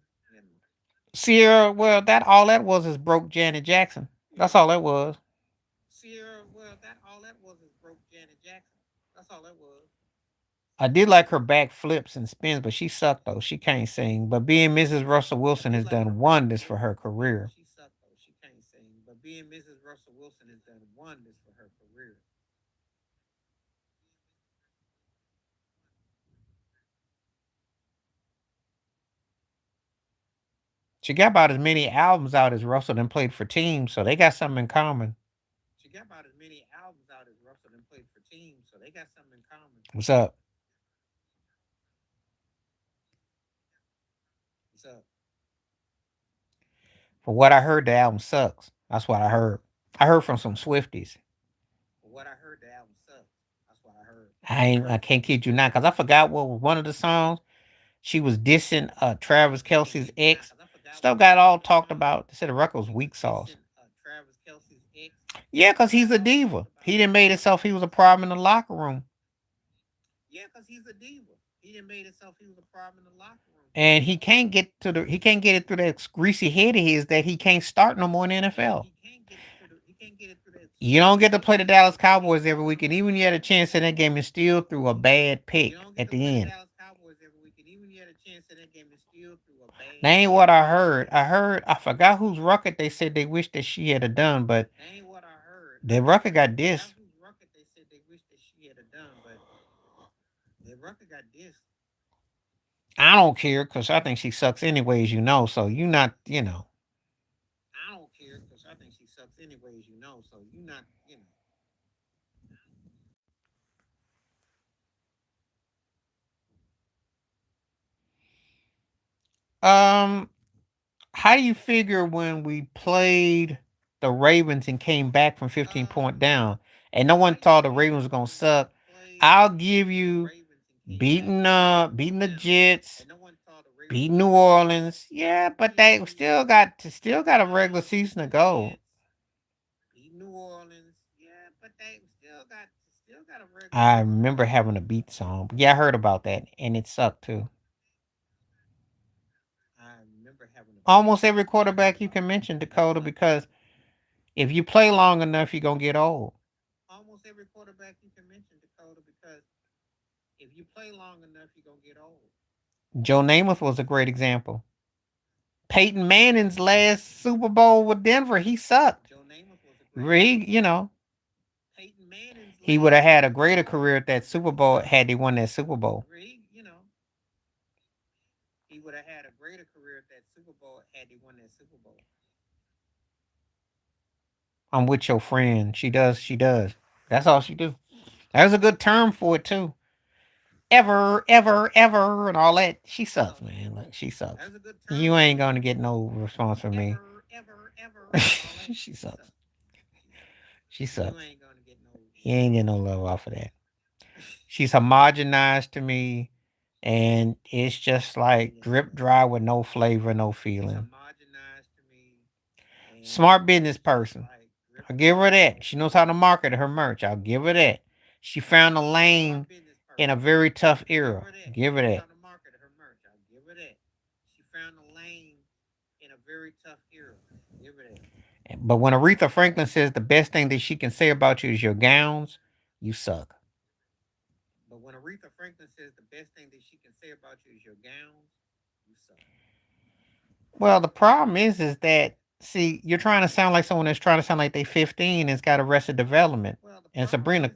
Sierra, well, that was is broke Janet Jackson. That's all that was. Sierra, well, all that was is broke Janet Jackson. That's all that was. I did like her back flips and spins, but she sucked though. She can't sing. But being Mrs. Russell Wilson has done wonders for her career. She sucked though. She can't sing. But being Mrs. Russell Wilson has done wonders for her career. She got about as many albums out as Russell and played for teams, so they got something in common. She got about as many albums out as Russell and played for teams, so they got something in common. What's up? What's up? For what I heard, the album sucks. That's what I heard. I heard from some Swifties. For what I heard, the album sucks. That's what I heard. I can't kid you now because I forgot what was one of the songs. She was dissing Travis Kelsey's ex. Stuff got all talked about. They said the record was weak sauce. Yeah, because he's a diva. He didn't made himself he was a problem in the locker room. And he can't get it through that greasy head of his that he can't start no more in the NFL. You don't get to play the Dallas Cowboys every week, and even when you had a chance in that game and still threw a bad pick at the end. That ain't what I heard. I forgot whose record they said they wish that she had done, but the record got dissed. I don't care because I think she sucks anyways, you know. So you not, you know. Um, how do you figure when we played the Ravens and came back from 15-point down, and no one thought the Ravens were gonna suck? I'll give you beating the Jets, beating New Orleans. Yeah, but they still got a regular season to go. I remember having a beat song. Yeah, I heard about that, and it sucked too. Almost every quarterback you can mention, Dakota, because if you play long enough, you're gonna get old. Joe Namath was a great example. Peyton Manning's last Super Bowl with Denver, he sucked. You know, he would have had a greater career at that Super Bowl had he won that Super Bowl. I'm with your friend. She does. She does. That's all she do. There's a good term for it too. Ever, and all that. She sucks, man. Look, she sucks. You ain't gonna get no response from me. She sucks. She sucks. You ain't getting no love off of that. She's homogenized to me, and it's just like drip dry with no flavor, no feeling. Smart business person. I'll give her that. She knows how to market her merch. I'll give her that. She found a lane in a very tough era. Give her that. But when Aretha Franklin says the best thing that she can say about you is your gowns, you suck. Well, the problem is that see, you're trying to sound like someone that's trying to sound like they 15 and has got arrested development. And Sabrina,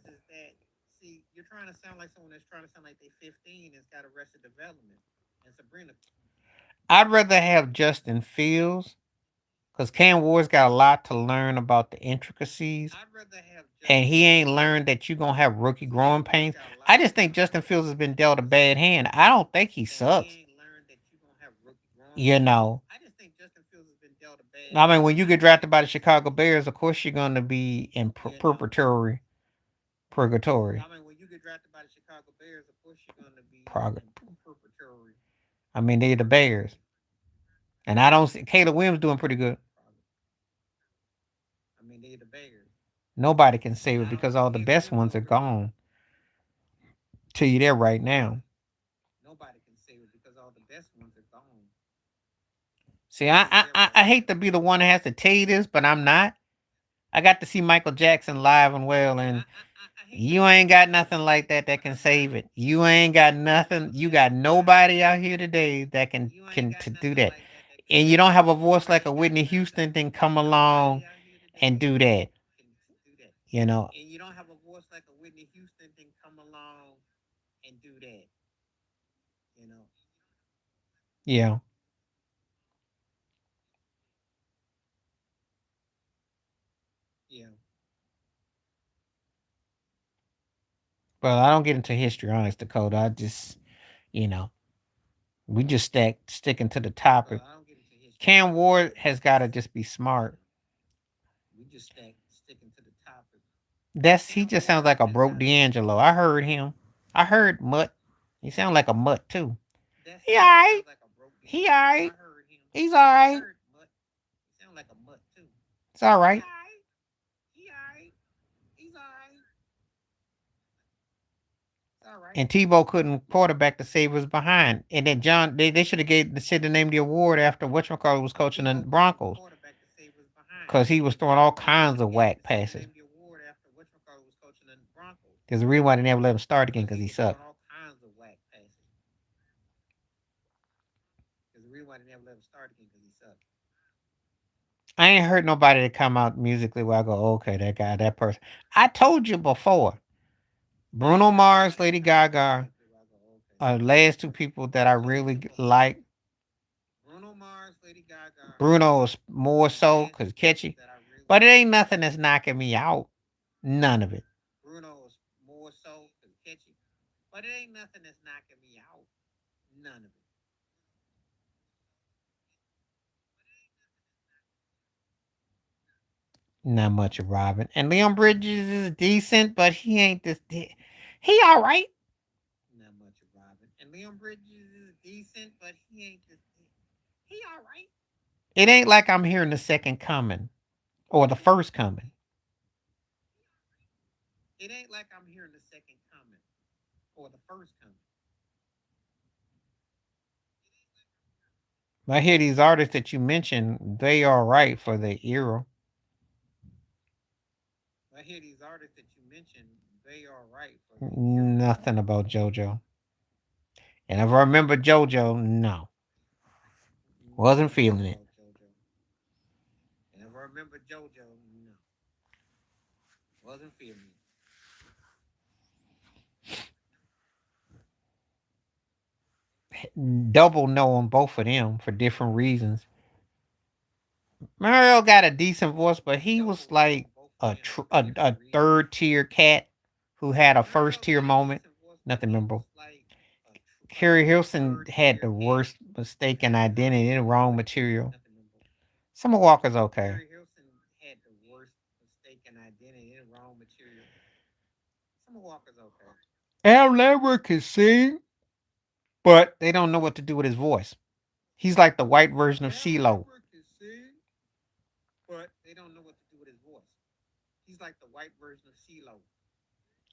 I'd rather have Justin Fields because Cam Ward's got a lot to learn about the intricacies, and he ain't learned that you're gonna have rookie growing pains. I just think Justin Fields has been dealt a bad hand. I don't think he sucks. You know, I mean, when you get drafted by the Chicago Bears, of course you're gonna be in purgatory. Prog- I mean, they're the Bears, and I don't see Caleb Williams doing pretty good. Nobody can save it because all the best ones are gone. Tell you that right now. See, I hate to be the one that has to tell you this, but I'm not. I got to see Michael Jackson live and well, and you ain't got nothing like that can save it. You ain't got nothing. You got nobody out here today that can to do that, and you don't have a voice like a Whitney Houston. Then come along and do that. You know. Yeah. Well, I don't get into history, honest Dakota. I just, you know, we just sticking to the topic. Cam Ward has got to just be smart. He just sounds like a broke D'Angelo. I heard him. I heard Mutt. He sounds like a mutt too. He all right. He all right. He's all right. It's all right. And Tebow couldn't quarterback to save us behind. And then John, they should have gave the should have named the award after whatchamacallit was coaching the Broncos because he was throwing all kinds of whack passes. There's a reason why they never let him start again because he sucked. I ain't heard nobody that come out musically where I go, okay, that guy, that person. I told you before, Bruno Mars, Lady Gaga are the last two people that I really like. Bruno is more so because catchy, but it ain't nothing that's knocking me out. None of it. Not much of Robin. And Leon Bridges is decent, but he ain't this. He all right. It ain't like I'm hearing the second coming or the first coming. I hear these artists that you mentioned, they are right for the era. Nothing about JoJo. And if I remember JoJo, no. Wasn't feeling it. Double no on both of them for different reasons. Mario got a decent voice, but he was like a third tier cat who had a first tier moment. Nothing memorable. Carrie Hilson had the worst mistaken identity in wrong material. Summer Walker's okay. Al Lambert can sing, but they don't know what to do with his voice. He's like the white version of CeeLo.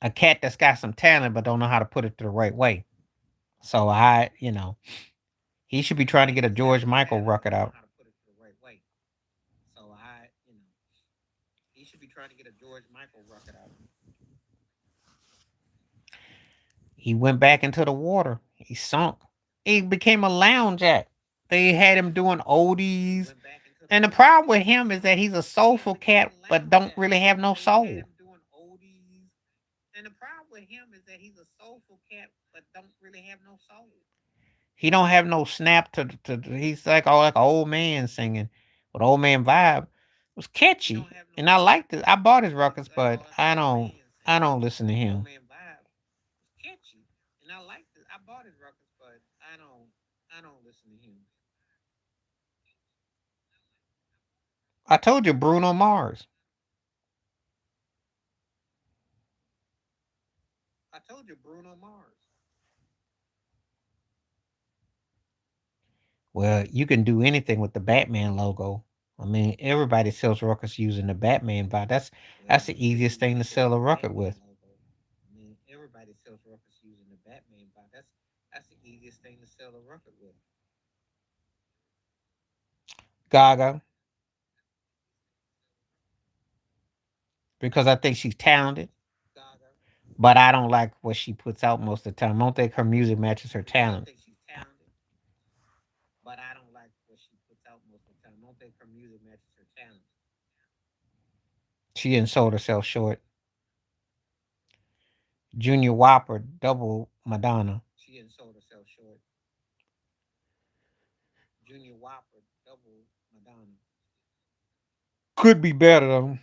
A cat that's got some talent but don't know how to put it the right way. So he should be trying to get a George Michael record out. He went back into the water. He sunk. He became a lounge act. They had him doing oldies. And the problem with him is that he's a soulful cat, but don't really have no soul. He don't have no snap to he's like an old man singing with old man vibe. It was catchy. And I liked it. I bought his records, but I don't listen to him. I told you Bruno Mars. Well, you can do anything with the Batman logo. I mean, everybody sells records using the Batman vibe. That's the easiest thing to sell a record with. Gaga, because I think she's talented, but I don't like what she puts out most of the time. I don't think her music matches her talent. She didn't sold herself short. Junior Whopper, double Madonna. Could be better though.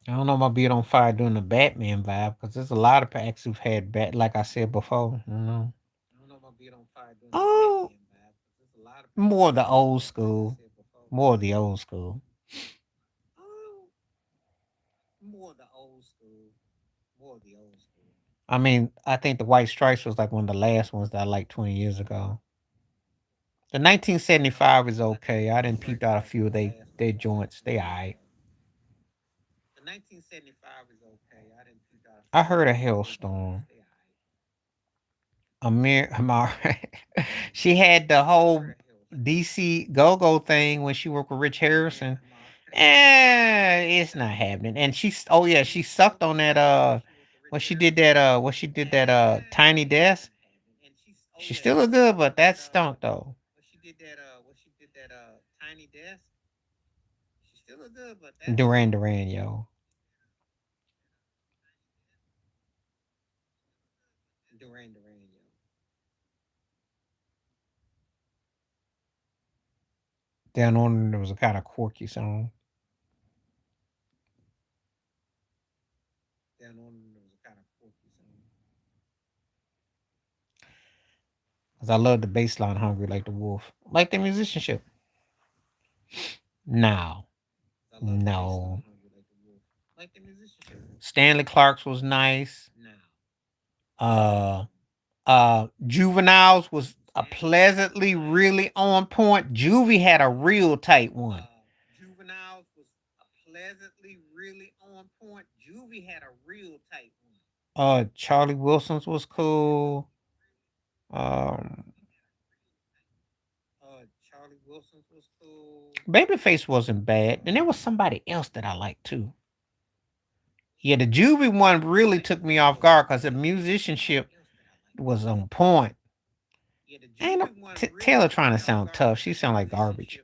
I don't know about being on fire doing the Batman vibe because there's a lot of acts who've had bat. Like I said before, you know. Oh, more of the old school. More of the old school. I mean, I think the White Stripes was like one of the last ones that I liked 20 years ago. The 1975 is okay. I didn't peep out a few of they joints. They alright. I heard a hailstorm. Amar, she had the whole DC Go Go thing when she worked with Rich Harrison. It's not happening. And oh yeah, she sucked on that when she did that Tiny Desk. She still look good, but that stunk though. Duran Duran, yo. Down on there was a kind of quirky song. Cause I love the bass line hungry like the wolf. Like the musicianship. Now. No. Stanley Clark's was nice. Uh Juveniles was a pleasantly really on point. Juvie had a real tight one. Charlie Wilson's was cool. Um Babyface wasn't bad. And there was somebody else that I liked too. Yeah, the Juvie one really took me off guard because the musicianship was on point. Ain't no Taylor trying to sound tough. She sound like garbage.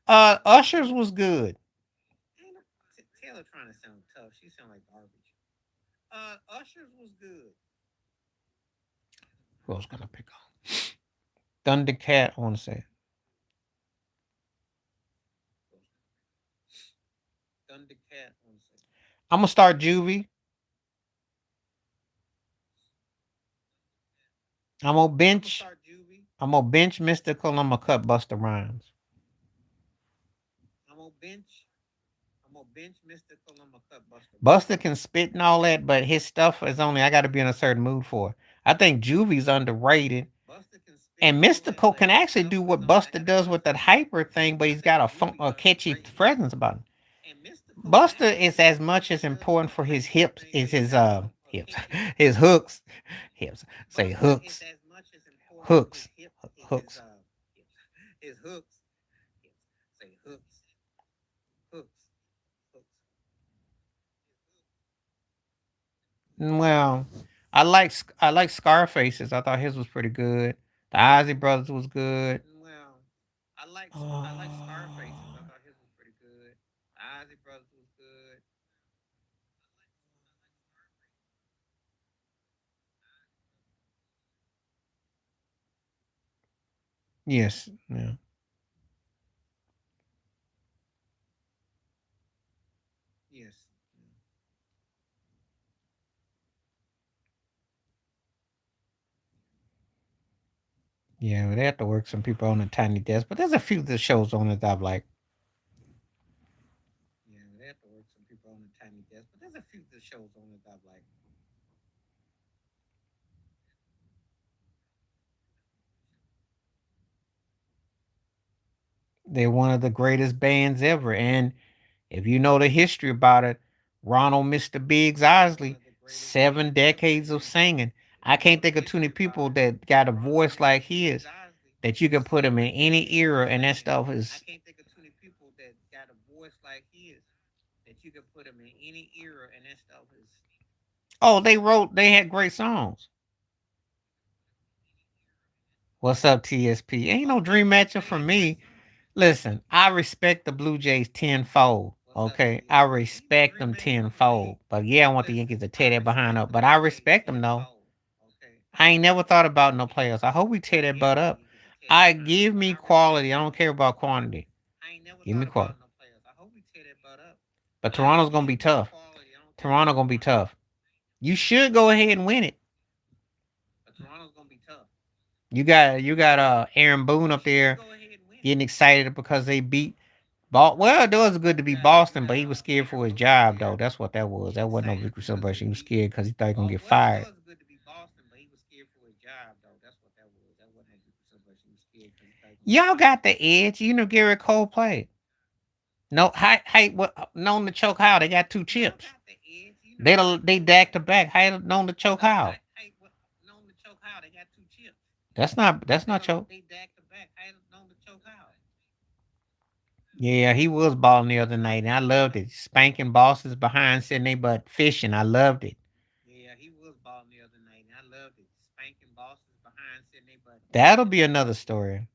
Usher's was good. Who else gonna pick on? Thundercat, I want to say. I'm gonna start Juvie. I'm gonna bench. I'm gonna bench Mystical. I'm gonna cut Buster Rhymes. Buster can spit and all that, but his stuff is only I got to be in a certain mood for. I think Juvie's underrated, and Mystical can actually do what Buster does with that hyper thing, but he's got a catchy presence about him. Buster is as much as important for his hips as his his hooks. Hips. Say hooks. Hooks. Hooks. Well, I like Scarface's. I thought his was pretty good. The Ozzy Brothers was good. Yes. Yeah. Yeah, but they have to work some people on a tiny desk. But there's a few of the shows on it that I've like. They're one of the greatest bands ever. And if you know the history about it, Ronald Mr. Biggs Osley, 7 decades of singing. I can't think of too many people that got a voice like his that you can put him in any era and that stuff is. Oh, they had great songs. What's up, TSP? Ain't no dream matchup for me. Listen, I respect the Blue Jays tenfold. Okay, I respect them tenfold. But yeah, I want the Yankees to tear that behind up. But I respect them though. I ain't never thought about no players. I hope we tear that butt up. I give me quality. I don't care about quantity. Give me quality. But Toronto's gonna be tough. Toronto gonna be tough. You should go ahead and win it. But Toronto's gonna be tough. You got Aaron Boone up there getting excited because they beat well, it was good to beat Boston, but he was scared for his job though. That's what that was. That wasn't no victory celebration. He was scared because he thought he was gonna get fired. Well, it was good to beat Boston, but he was scared for his job though. That's what that was. That wasn't no victory celebration. He was scared because he thought he was gonna get Y'all fired. got the edge. You know Garrett Cole played. No, what known to choke how they got two chips. They back to back. How known to choke how? Known to choke how they got two chips. That's not choke. They back to back. How known to choke how? Yeah, he was balling the other night, and I loved it. Spanking bosses behind Sydney, but fishing. I loved it. Yeah, he was balling the other night, and I loved it. Spanking bosses behind Sydney, but That'll be another story.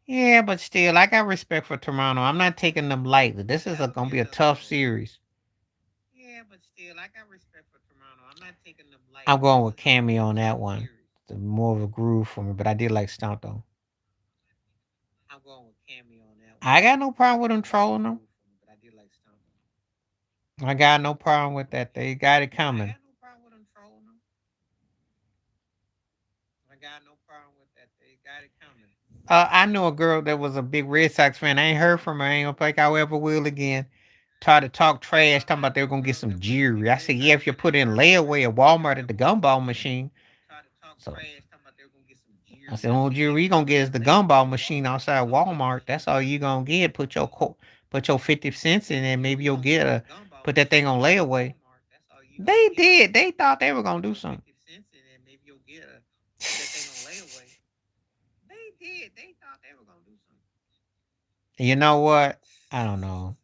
Yeah, but still, I got respect for Toronto. I'm not taking them lightly. This is gonna be a tough series. Yeah, but still, I got respect for Toronto. I'm not taking them I'm lightly. going with Cammy on that one. It's more of a groove for me, but I did like Stomp though. I'm going with Cammy on that one. I got no problem with them trolling them. But I did like Stomp. I got no problem with that. They got it I coming. got no problem with them trolling them. I got no problem with that. They got it coming. I knew a girl that was a big Red Sox fan. I ain't heard from her. I ain't gonna think I ever will again. Tried to talk trash, talking about they were gonna get some jewelry. I said, yeah, if you put in layaway at Walmart at the gumball machine. Tried to talk So trash, talking about they were gonna get some I jewelry. said, "Oh, jewelry you gonna get is the gumball machine outside Walmart. That's all you gonna get. Put your 50 cents in there. Maybe you'll get a put that thing on layaway." They did. They thought they were gonna do something. 50 cents in there, maybe you'll get a put that thing on layaway. They did. They thought they were gonna do something. You know what? I don't know.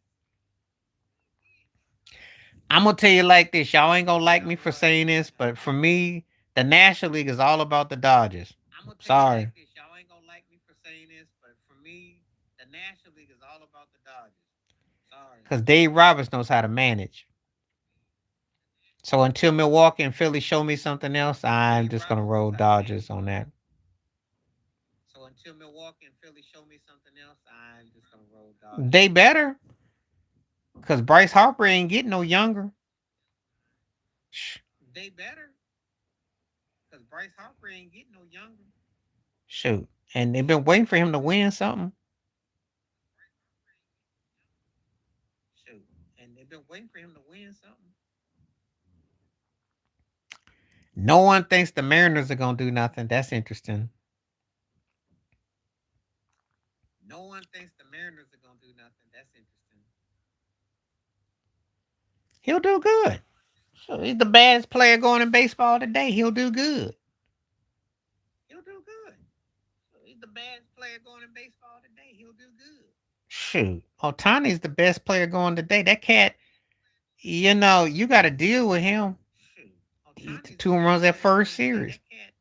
I'm gonna tell you like this. Y'all ain't gonna like me for saying this, but for me, the National League is all about the Dodgers. I'm gonna tell Sorry. you like this. Y'all ain't gonna like me for saying this, but for me, the National League is all about the Dodgers. Sorry. Because Dave Roberts knows how to manage. So until Milwaukee and Philly show me something else, I'm just gonna roll Dodgers on that. So until Milwaukee and Philly show me something else, I'm just gonna roll Dodgers. They better. Because Bryce Harper ain't getting no younger. They better. Because Bryce Harper ain't getting no younger. Shoot. And they've been waiting for him to win something. Shoot. And they've been waiting for him to win something. No one thinks the Mariners are gonna do nothing. That's interesting. No one thinks the Mariners are gonna do nothing. That's interesting. He'll do good. So he's the baddest player going in baseball today. He'll do good. He'll do good. So he's the baddest player going in baseball today. He'll do good. Shoot. Otani's the best player going today. That cat, you know, you got to deal with him. Shoot. He hit the 2 runs that first series. That cat,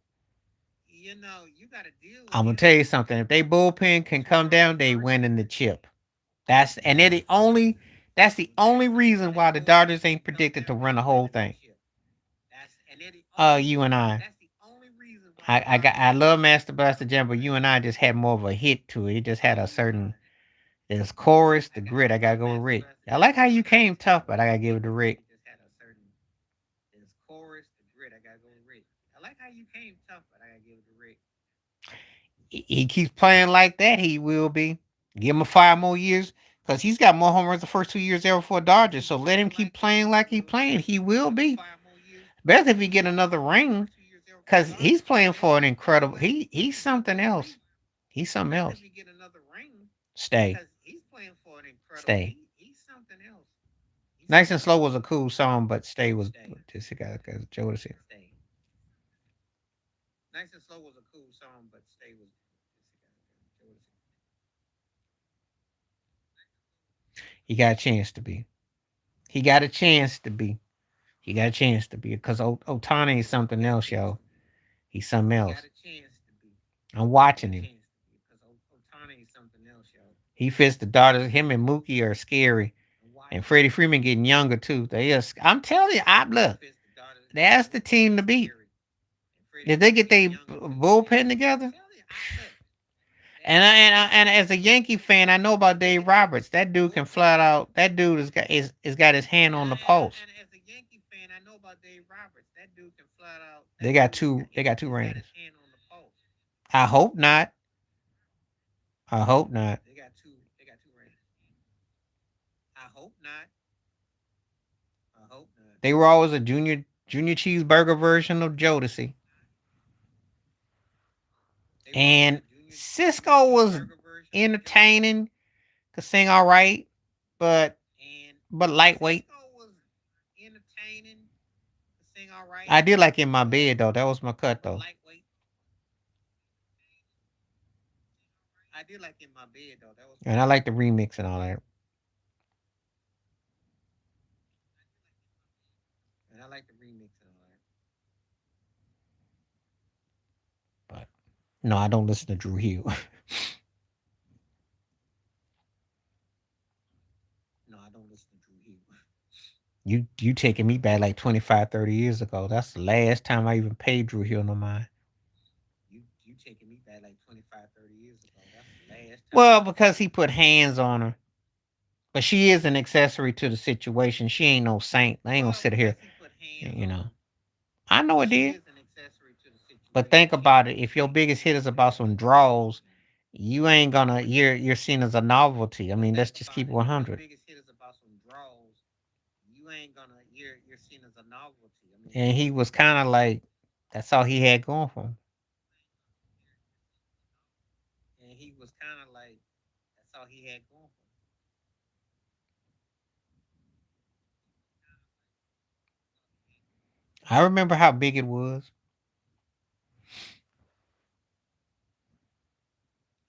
you know, you got to deal with I'm gonna him. tell you something. If they bullpen can come down, they win in the chip. They're the only. That's the only reason why the Dodgers ain't predicted to run the whole thing. You and I. That's the only reason why I love Master Blaster Jam, but you and I just had more of a hit to it. It just had a certain. There's chorus, the grit. I gotta go with Rick. I like how you came tough, but I gotta give it to Rick. There's chorus, the grit. I gotta go with Rick. I like how you came tough, but I gotta give it to Rick. He keeps playing like that. He will be. Give him 5 more years. Because he's got more home runs the first 2 years ever for Dodgers. So let him keep playing like he playing. He will be. Best if he get another ring. Because he's playing for an incredible. He's something else. He's something else. Stay. Stay. Nice and Slow was a cool song, but Stay was just because Joe was here. Nice and Slow was a cool song, but Stay was. He got a chance to be. He got a chance to be. He got a chance to be because Otani is something else, yo. He's something else. I'm watching him. He fits the Dodgers. Him and Mookie are scary, and Freddie Freeman getting younger too. I'm telling you, look. That's the team to beat. If they get their bullpen together. And as a Yankee fan, I know about Dave Roberts. That dude can flat out. That dude has got his hand on the pulse. I know about Dave Roberts, that dude can flat out. They That got dude, two. They got two he's got rings. his hand on the pulse. I hope not. I hope not. They got two. They got two rings. I hope not. I hope not. They were always a junior cheeseburger version of Jodeci. They were always And a junior Cisco was cheeseburger version of Jodeci. entertaining, could sing all right, but And lightweight. Cisco was entertaining, could sing all right, I did like In My Bed though. That was my cut but though. lightweight. I did like In My Bed though. That was my And I cut. like the remix and all that. And I like the remix and all that. But no, I don't listen to Drew Hill. No, I don't listen to Drew Hill. You taking me back like 25, 30 years ago. That's the last time I even paid Drew Hill no mind. You taking me back like 25, 30 years ago. That's the last time. Well, because he put hands on her. But she is an accessory to the situation. She ain't no saint. I ain't gonna sit here. He put hands You on know. her. I know it She did. is an accessory to the But situation. think about it. If your biggest hit is about some draws, you ain't gonna you're seen as a novelty. I mean, let's just keep it If your 100. biggest hit is about some draws, you ain't gonna you're seen as a novelty. I mean, And he was kind of like that's all he had going for him. and he was kind of like that's all he had going for him. I remember how big it was.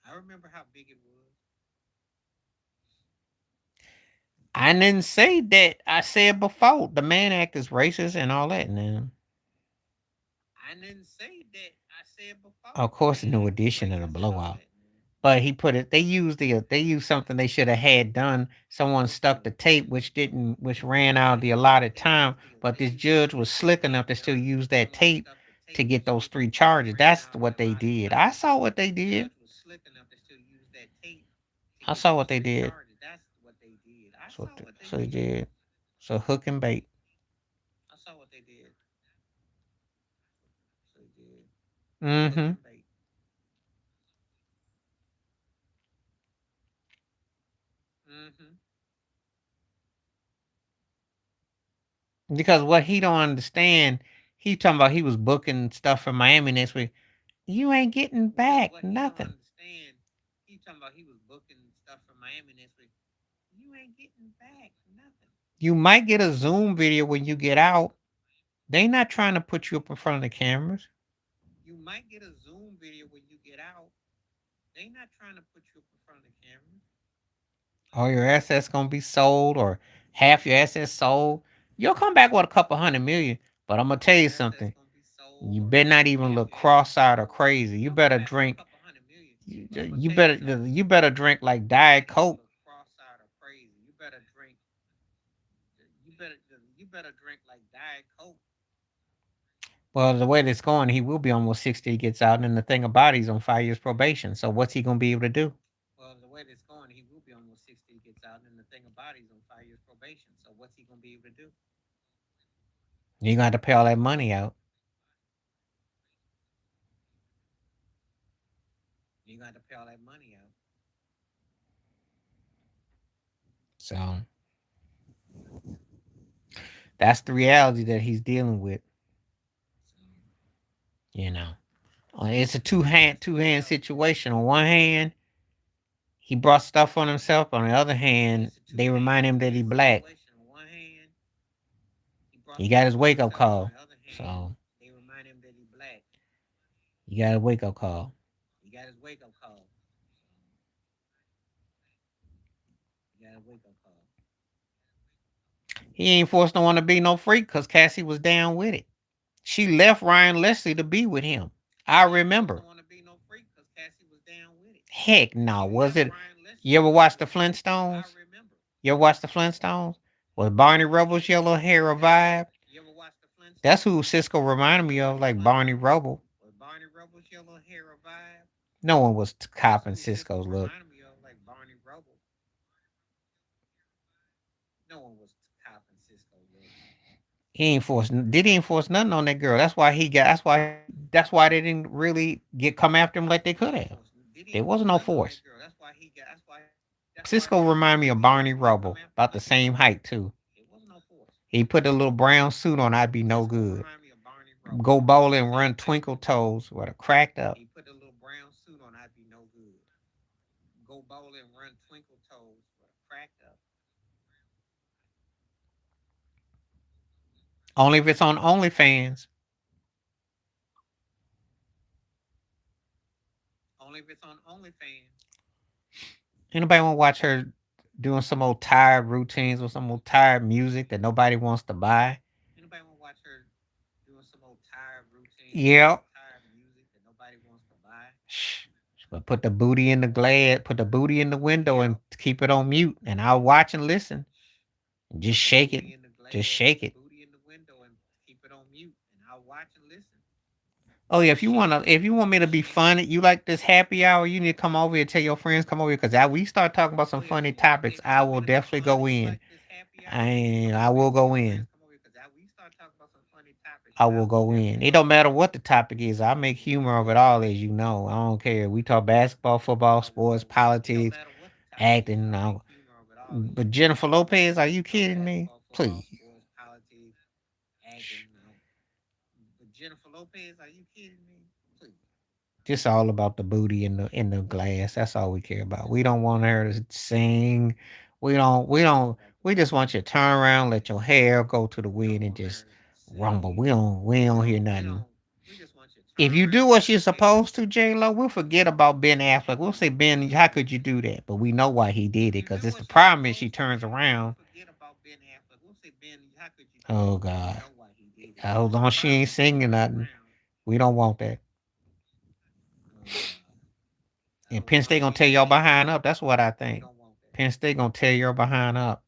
I remember how big it was. I didn't say that. I said before the man act is racist and all that. Now, I didn't say that. I said before. of The course, the man new act is edition and a racist and all blowout. that. Man. But he put it. They used something they should have had done. Someone stuck the tape, which ran out the allotted time. But this judge was slick enough to still use that tape to get those three charges. That's what they did. I saw what they did. Was slick enough to still use that tape to I get saw those what they three did. charges. That's what they did. I So, saw what they so they did. did. So hook and bait. I saw what they did. So they did. Hook Mm-hmm. and bait. Mm-hmm. Because what he don't understand, he talking about he was booking stuff for Miami next week. You ain't getting back What he don't nothing. understand, he talking about he was booking stuff from Miami next week. You ain't getting back nothing. You might get a Zoom video when you get out. They not trying to put you up in front of the cameras. You might get a Zoom video when you get out. They not trying to put you up in front of the cameras. All your assets gonna be sold or half your assets sold. You'll come back with a couple hundred million. But I'm gonna tell you something. You better not even look cross-eyed or crazy. You better drink. You better drink like Diet Coke. Cross-eyed or crazy. You better drink. You better drink like Diet Coke. Well, the way that's going, he will be almost 60. He gets out, and the thing about it, he's on 5 years probation. So what's he gonna be able to do? Well, the way that's going, he will be almost 60. He gets out, and the thing about it, he's on 5 years probation. So what's he gonna be able to do? You gonna have to pay all that money out. You got to pay all that money out. So that's the reality that he's dealing with. You know, it's a two hand situation. On one hand, he brought stuff on himself. On the other hand, they remind him that he black. On one hand, he got his wake up call. So they remind him that he black. He got a wake up call. He got his wake up call. He got a wake up call. He ain't forced no one to be no freak because Cassie was down with it. She left Ryan Leslie to be with him. I remember. Heck no, was it? You ever watch the Flintstones? You ever watch the Flintstones? Was Barney Rubble's yellow hair a vibe? That's who Cisco reminded me of, like Barney Rubble. Was Barney Rubble's yellow hair a vibe? No one was copping Cisco's look. Reminded me of like Barney Rubble. No one was copping Cisco's look. He ain't force. Did he ain't force nothing on that girl? That's why he got. That's why. That's why they didn't really get come after him like they could have. There wasn't no force. That's why he got. That's why they Cisco didn't remind really me of get Barney come after him Rubble, like they about could the have. same height too. There wasn't no force. He put a little brown suit on. I'd be no Cisco good. remind me of Barney Rubble. Go About the bowling and same run height twinkle too. toes with a cracked up. He put a little brown suit on. I'd be no good. Go bowling, run twinkle toes, cracked up. Only if it's on OnlyFans. Only if it's on OnlyFans. Anybody want to watch her doing some old tired routines or some old tired music that nobody wants to buy? Anybody want to watch her doing some old tired routine, Yep. tired music that nobody wants to buy? Shh. But put the booty in the glass, put the booty in the window and Yep. keep it on mute. And I'll watch and listen. And just Put the shake it. booty in the Just glass, shake the it. booty in the window, and keep it on mute, and I'll watch and listen. Oh yeah, Shake it, if you want me to be shake it. funny, you like this happy hour, you need to come over here and tell your friends come over here because we start talking about some Oh yeah, funny if you want topics. I will me to be definitely go funny, you in. like this happy hour, you need to come I over here will and tell go your in. friends come over here because we start talking about some funny topics. I I will will go in. definitely It go don't in. matter what the topic is. I make humor of it all, as you know. I don't care. We talk basketball, football, I will sports, go in. It don't politics, matter what the topic is. acting. I make No. humor of it all, as But you know. Jennifer Lopez, are you We talk kidding me? basketball, football, Please. sports, politics, acting. No. But Jennifer Lopez, are you kidding me? Please. Just all about the booty in the glass. That's all we care about. We don't want her to sing. We just want you to turn around, let your hair go to the We don't wind and want just her to rumble. sing. We don't hear nothing. We just want you to If turn you do around, what let you're your hair. supposed to, J Lo, we'll forget about Ben Affleck. We'll say, Ben, how could you do that? But we know why he did If it you because do it's the what you're problem is she supposed to, turns J Lo, we'll around. forget about Ben Affleck. We'll say, Ben, how could you do Oh that? But we God. know why he did it because Hold it's the on, she problem ain't is she singing turns nothing. around. We don't want that. Oh God. And Hold Penn on, State gonna she tear ain't y'all singing behind nothing. up. That's what I We think. don't want that. Penn State gonna tear your behind up.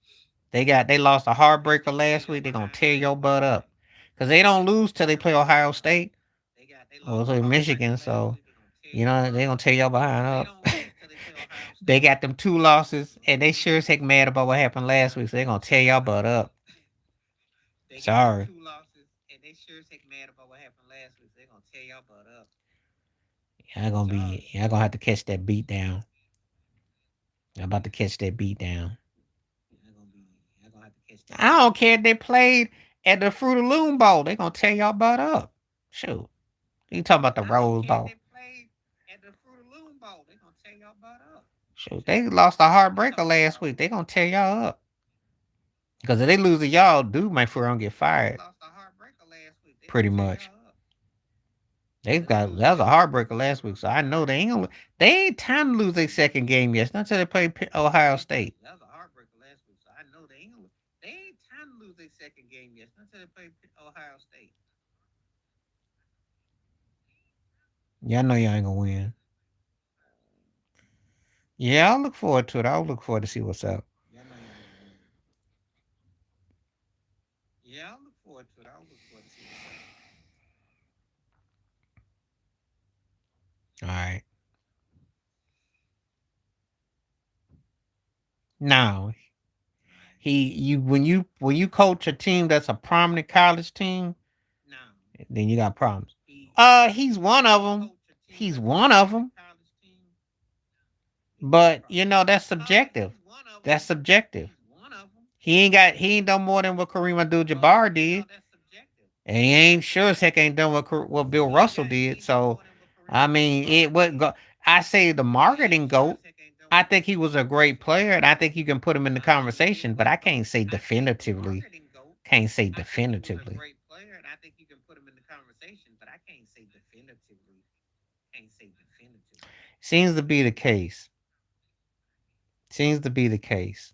They lost a Penn heartbreaker State gonna tear last your week. They gonna behind tear up. your butt up. Cause they don't lose till they play Ohio State They or lost a so heartbreaker Michigan. last So week. They're gonna tear your butt they gonna up. tear your behind They up. don't lose till they play Ohio They State. got them two losses, and they sure as heck mad about what happened last week. So they gonna tear your butt up. They got them Sorry, 2 losses, and they sure as heck mad about what happened last week. They're gonna tear your butt up. Sorry. y'all gonna have to catch that beat down. I'm about to catch that beat down. Y'all gonna have to catch that I beat don't care down. if they played at the Fruit of Loom Bowl. They gonna tear y'all butt up. Shoot, you talking about the I don't Rose care if Bowl? they played at the Fruit of Loom Bowl. They're gonna tear your butt up. Shoot, Shoot. they lost a What you heartbreaker talking last about? week. They gonna tear y'all up. Because if they lose to y'all, dude might for gonna get They fired. lost a heartbreaker last week. They gonna Pretty tear much. y'all up. They've If they got lose to that was a y'all, heartbreaker last week, so I know they ain't time to lose their second game yet. It's not until they play Ohio State. that was a heartbreaker last week. So I know they ain't time to lose their second game yet. Not until they play Ohio State. Yeah, I know y'all ain't gonna win. Yeah, I'll look forward to it. I'll look forward to see what's up. Y'all know y'all ain't gonna win. Yeah, I'll look forward to it. I'll look forward to see what's up. All right. Now, when you coach a team that's a prominent college team, Now, then you got problems. he He's one of them. coach a team He's that's a one of prominent them. college team. But that's subjective. He's one of them. That's subjective. He's one of them. He ain't done more than what Kareem Abdul-Jabbar did, That's subjective. and he ain't sure as heck ain't done what Bill Russell did. So I mean, it would go. I say the marketing goat. I think he was a great player, and I think you can put him in the conversation. But I can't say definitively. Can't say I think he was a definitively. great player, and I think you can put him in the conversation, but I can't say definitively. Can't say definitively. Seems to be the case. Seems to be the case.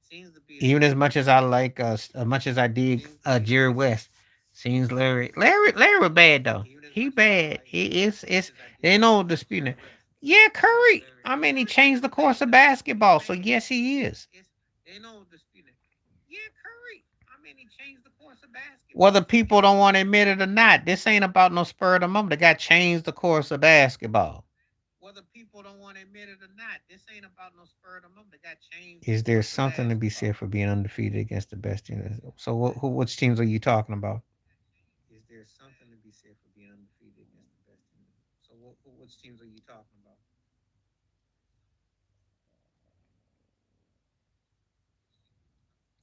Seems to be the Even as case. much as I like, as much as I dig Jerry West, seems Larry was bad though. He bad. It's they know disputing it. Yeah, Curry. I mean, he changed the course of basketball, so yes, he is. They know disputing. Yeah, Curry. I mean, he changed the course of basketball. Whether people don't want to admit it or not, this ain't about no spur of the moment. The guy changed the course of basketball. whether people don't want to admit it or not, this ain't about no spur of the moment. They got changed. Is there something to be said for being undefeated against the best team? So, which teams are you talking about? Is there something to be said for being undefeated against the best team? So, which teams are you talking about?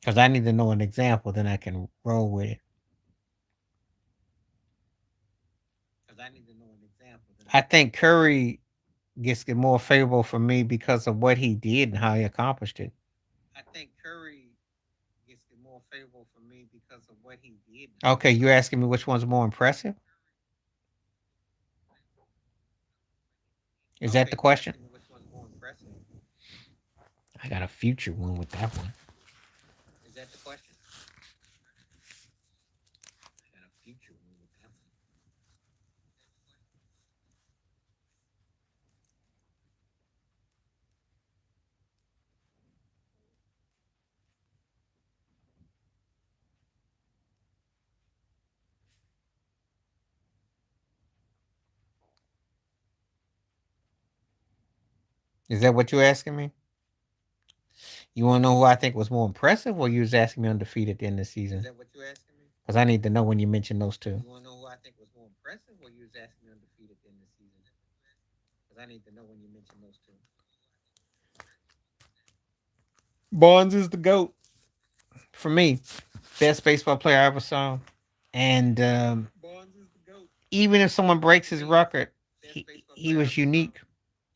Because I need to know an example, then I can roll with it. Because I need to know an example. I think Curry gets it more favorable for me because of what he did and how he accomplished it. I think Curry gets it more favorable for me because of what he did. Okay, you're asking me which one's more impressive? Is that the question? Which one's more impressive? I got a future one with that one. Is that the question? I got a future one with that one. Is that what you're asking me? You want to know who I think was more impressive, or you was asking me undefeated at the end of the season? Is that what you're asking me? Because I need to know when you mention those two. You want to know who I think was more impressive, or you was asking me undefeated at the end of the season? Because I need to know when you mention those two. Bonds is the GOAT for me. Best baseball player I ever saw. And Bonds is the GOAT. Even if someone breaks his record, he was unique.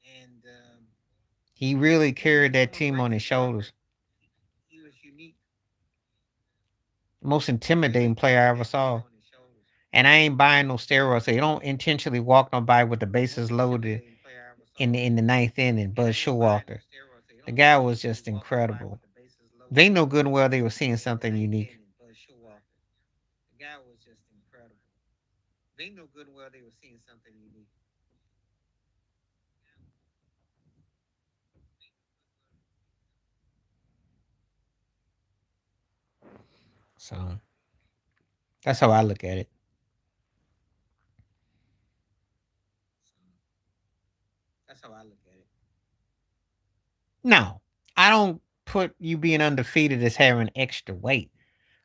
And he really carried that team on his shoulders. He was unique. Most intimidating player I ever saw. And I ain't buying no steroids. So you don't intentionally walk nobody with the bases loaded in the ninth inning. Bud Showalter. The guy was just incredible. They know good and well they were seeing something unique. The guy was just incredible. They know good and well they were seeing something unique. So that's how I look at it. That's how I look at it. No, I don't put you being undefeated as having extra weight.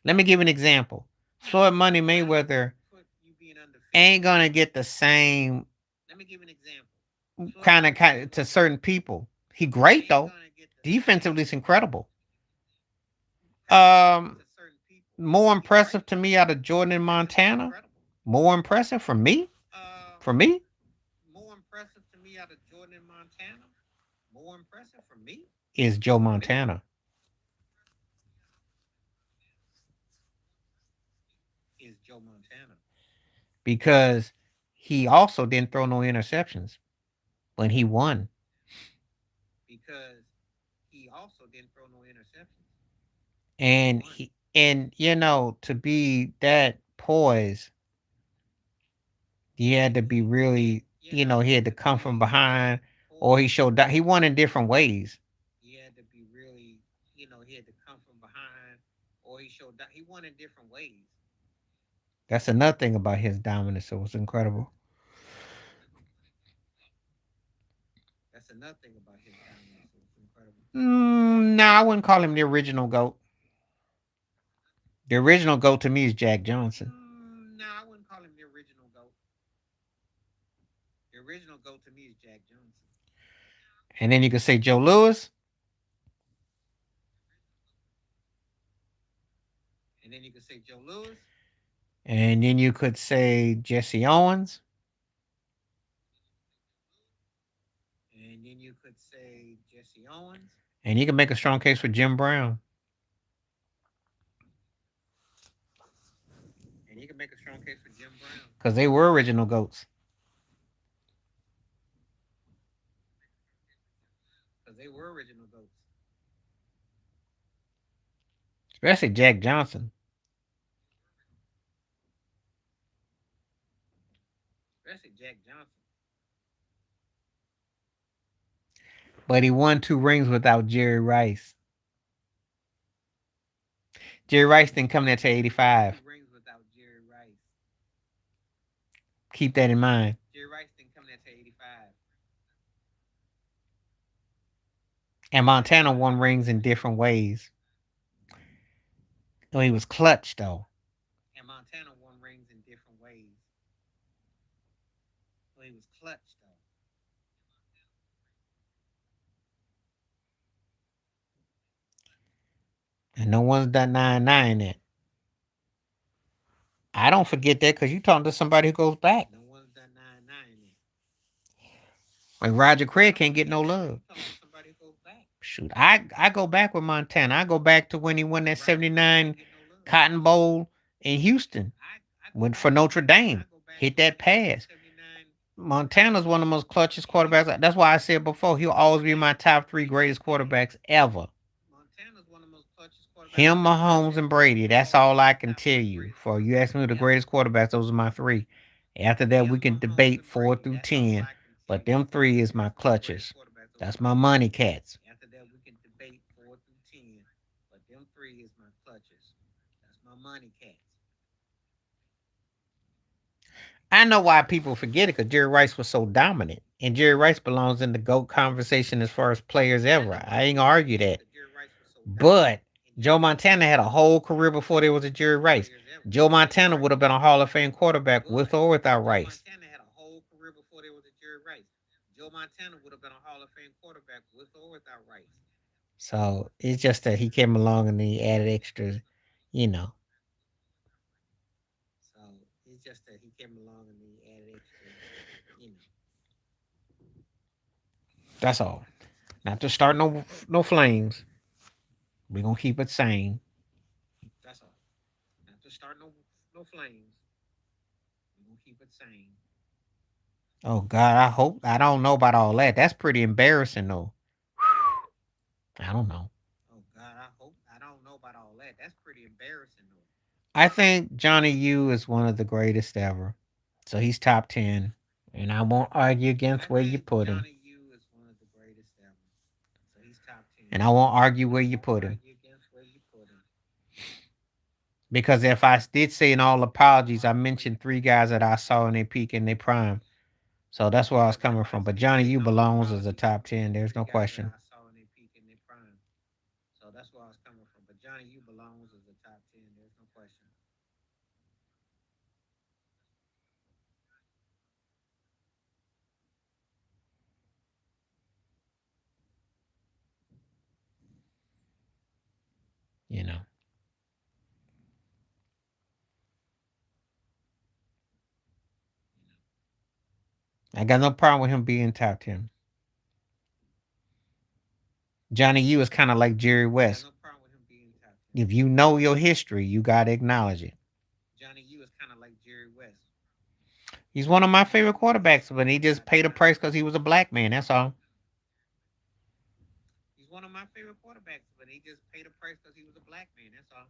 Let me give an example. Floyd Money Mayweather ain't gonna get the same. Let me give an example. Kind of to certain people. He great though. Defensively, it's incredible. More impressive to me out of Jordan in Montana. More impressive for me. For me. More impressive to me out of Jordan in Montana. More impressive for me is Joe Montana. Is Joe Montana. Because he also didn't throw no interceptions when he won. Because he also didn't throw no interceptions. And you know, to be that poised, he had to be really, you know, he had to come from behind, or he showed that he won in different ways. He had to be really, you know, he had to come from behind, or he showed that he won in different ways. That's another thing about his dominance. It was incredible. That's another thing about his dominance. It was incredible. No, I wouldn't call him the original GOAT. The original GOAT to me is Jack Johnson. No, I wouldn't call him the original GOAT. The original GOAT to me is Jack Johnson. And then you could say Joe Louis. And then you could say Joe Louis. And then you could say Jesse Owens. And then you could say Jesse Owens. And you can make a strong case for Jim Brown. And you can make a strong case for Jim Brown. Because they were original GOATs. Because they were original GOATs. Especially Jack Johnson. Especially Jack Johnson. But he won 2 rings without Jerry Rice. Jerry Rice didn't come there till 85. 2 rings without Jerry Rice. Keep that in mind. Jerry Rice didn't come there till 85. And Montana won rings in different ways. Oh, he was clutch though. And Montana won rings in different ways. So he was clutch though. And no one's done 9-9 it. I don't forget that because you talking to somebody who goes back. No one's done 9-9 it. Like Roger Craig can't get no love. Somebody goes back. Shoot, I go back with Montana. I go back to when he won that 79 Cotton Bowl in Houston. Went for Notre Dame. Hit that pass. Montana's one of the most clutchest quarterbacks. That's why I said before, he'll always be my top 3 greatest quarterbacks ever. Montana's one of the most clutchest quarterbacks. Him, Mahomes, and Brady. That's all I can tell you. For you ask me who the greatest quarterbacks, those are my 3. After that, we can debate 4 through 10. But them 3 is my clutches. That's my money cats. After that, we can debate 4 through 10. But them 3 is my clutches. That's my money cats. I know why people forget it because Jerry Rice was so dominant. And Jerry Rice belongs in the GOAT conversation as far as players ever. I ain't gonna argue that. But Joe Montana had a whole career before there was a Jerry Rice. Joe Montana would have been a Hall of Fame quarterback with or without Rice. Montana had a whole career before there was a Jerry Rice. Joe Montana would have been a Hall of Fame quarterback with or without Rice. So it's just that he came along and he added extras, you know. So it's just that he came along and he added extra, you know. That's all. Not to start no flames. We're gonna keep it sane. That's all. Not to start no flames. We're gonna keep it sane. Oh God, I don't know about all that. That's pretty embarrassing though. I don't know. Oh God, I don't know about all that. That's pretty embarrassing though. I think Johnny U is one of the greatest ever. So he's top 10. And I won't argue against where you put him. Johnny U is one of the greatest ever. So he's top 10. And I won't argue where you put him. Because if I did say in all apologies, I mentioned 3 guys that I saw in their peak and their prime. So that's where I was coming from. But Johnny U belongs as a top 10. There's no question. So that's where I was coming from. But Johnny U belongs as a top 10. There's no question. You know. I got no problem with him being top 10. Johnny U is kind of like Jerry West. If you know your history, you got to acknowledge it. Johnny U is kind of like Jerry West. He's one of my favorite quarterbacks, but he just paid a price because he was a black man. That's all. He's one of my favorite quarterbacks, but he just paid a price because he was a black man. That's all.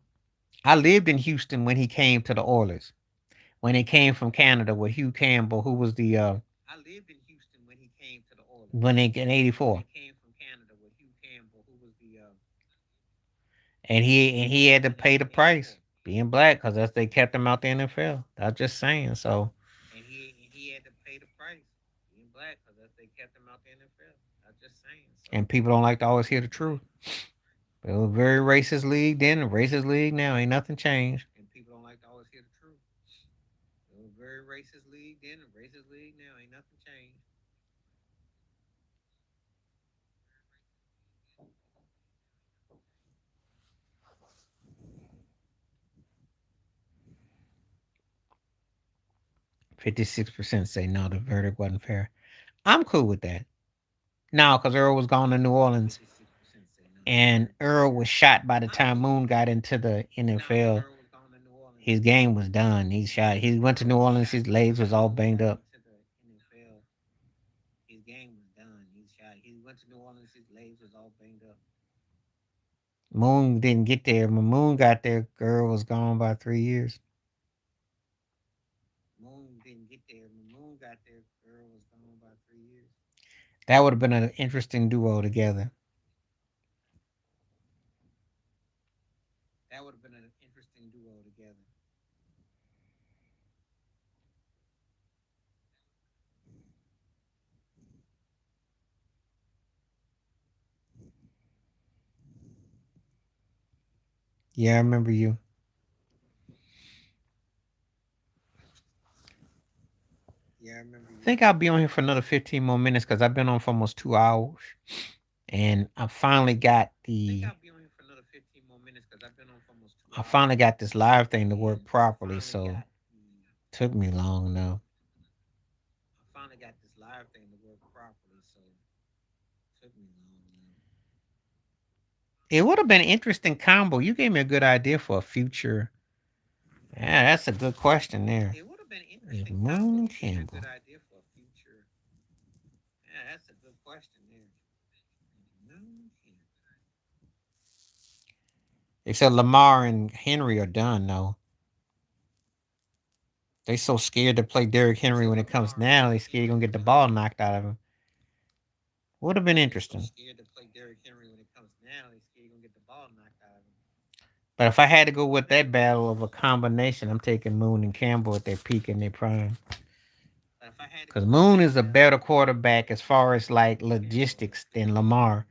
I lived in Houston when he came to the Oilers. When he came from Canada with Hugh Campbell, who was the I lived in Houston when he came to the Oilers. When they in '84. He came from Canada with Hugh Campbell, who was the and he had to pay the price being black because that's they kept him out the NFL. I'm just saying. So and he had to pay the price being black because they kept him out the NFL. I'm just saying. So. And people don't like to always hear the truth. It was a very racist league then, a racist league now. Ain't nothing changed. And people don't like to always hear the truth. It was a very racist league then, a racist league now. Ain't nothing changed. %56 say no, the verdict wasn't fair. I'm cool with that. No, because Earl was gone to New Orleans. And Earl was shot by the time Moon got into the NFL. His game was done. He shot. He went to New Orleans. His legs was all banged up. His game was done. He shot. He went to New Orleans. His legs was all banged up. Moon didn't get there. When Moon got there, Earl was gone by 3 years. Moon didn't get there. When Moon got there, Earl was gone by 3 years. That would have been an interesting duo together. That would have been an interesting duo together. Yeah, I remember you. Yeah, I remember I you. think I'll be on here for another 15 more minutes because I've been on for almost 2 hours. And I finally got I think the I'll be on here for another 15 more minutes because I've been on for almost two I hours. finally got this live thing to work And properly, so took me long enough. I finally got this live thing to work properly, so took me long enough. It would have been an interesting combo. You gave me a good idea for a future. Yeah, that's a good question there. It would have been an Is interesting Moon combo. and You gave me a Campbell. good idea for a future. Yeah, that's a good question there. No, can't. Except Lamar and Henry are done though. They so scared to play Derrick Henry when it comes now. They scared gonna get the ball knocked out of him. Would have been They so interesting. scared to play Derrick Henry when it comes now. They scared gonna get the ball knocked out of him. But if I had to go with that battle of a combination, I'm taking Moon and Campbell at their peak and their prime. But if I had to Because go with Moon that is a battle better of a quarterback as combination, far I'm as taking like Moon and Campbell at their logistics peak than and their Lamar. prime.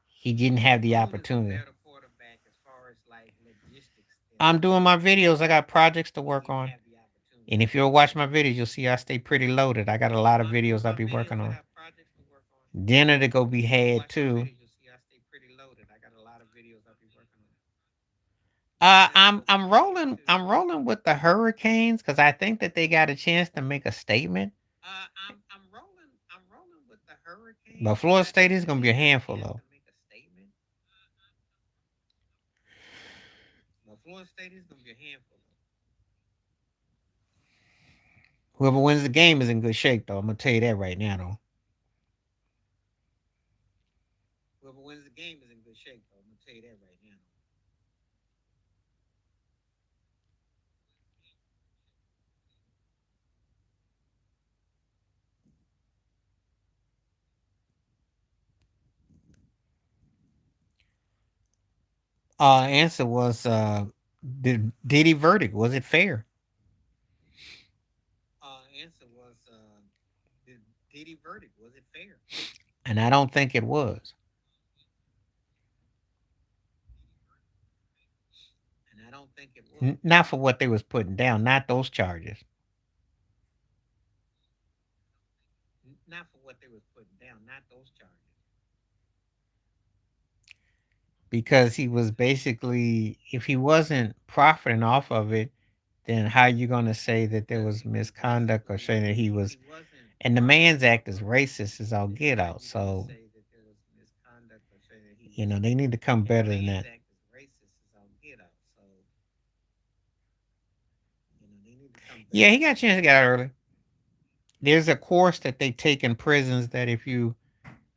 He didn't have the Moon is a opportunity. better quarterback as far as like logistics than I'm doing Lamar. my videos. I got projects to He work didn't on. have the opportunity. And if you'll watch my videos, you'll see I stay pretty loaded. I got a lot of I'm doing videos I'll my be videos. working I on. got projects to work on. Dinner to go be If you'll had watch my too. videos, you'll see I stay pretty loaded. I got a lot of videos I'll be working on. Uh, Dinner to I'm go be I'm had rolling too. I'm rolling with the Hurricanes because I think that they got a chance to make a statement. I'm rolling with the But Hurricanes because Florida I State think is that gonna they be a got a handful chance though. to make a statement. But Florida State is gonna be a handful. Whoever wins the game is in good shape though. I'm gonna tell you that right now though. Whoever wins the game is in good shape. Though. I'm gonna tell you that right now. Answer was did he verdict? Was it fair? Answer was the Diddy verdict. Was it fair? And I don't think it was. And I don't think it was. Not for what they was putting down, not those charges. Not for what they was putting down. Not those charges. Because he was basically if he wasn't profiting off of it, then how you gonna say that there Because was he was misconduct or say that he if was he wasn't and the profiting man's off act is of it, racist as all then get how out. you gonna So, say that there was misconduct or say that he you was know, they need to come and the better than man's that. act is racist as all get out. So they need to come Yeah, better he than got a that. chance to get out early. There's a course that they take in prisons that if you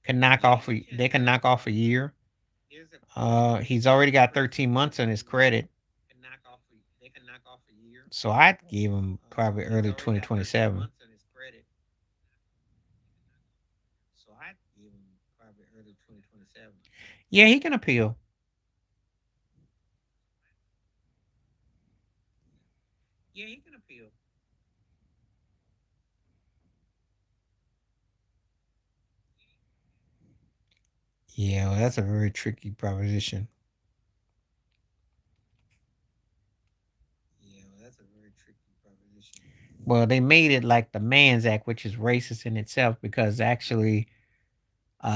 can knock Yeah, he off got a chance they to get can out knock early. off a year. There's a course that they He's take already in got prisons 13 that months if on his you credit. can knock off they can knock off a year. So I'd give him probably He's early already got 13 2027. months on his credit. So I'd give him probably early 2027. Yeah, he can appeal. Yeah, he can appeal. Yeah, well, that's a very tricky proposition. Yeah, well, that's a very tricky proposition. Well, they made it like the Man's Act, which is racist in itself, because actually,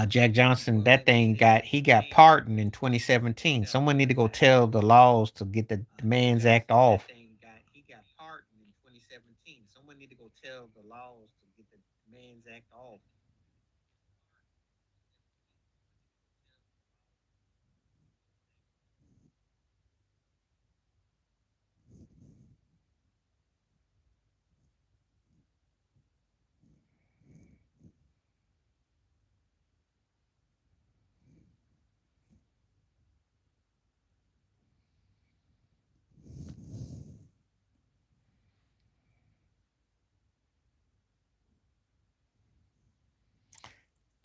Jack Johnson, Well, that they thing made it got like he the got Man's Act, pardoned in which is racist in 2017. itself, Someone need to because go tell the actually laws to get the Jack Man's Act Johnson, that off. thing he got pardoned in 2017. Someone need to go tell the laws to get the Man's Act off.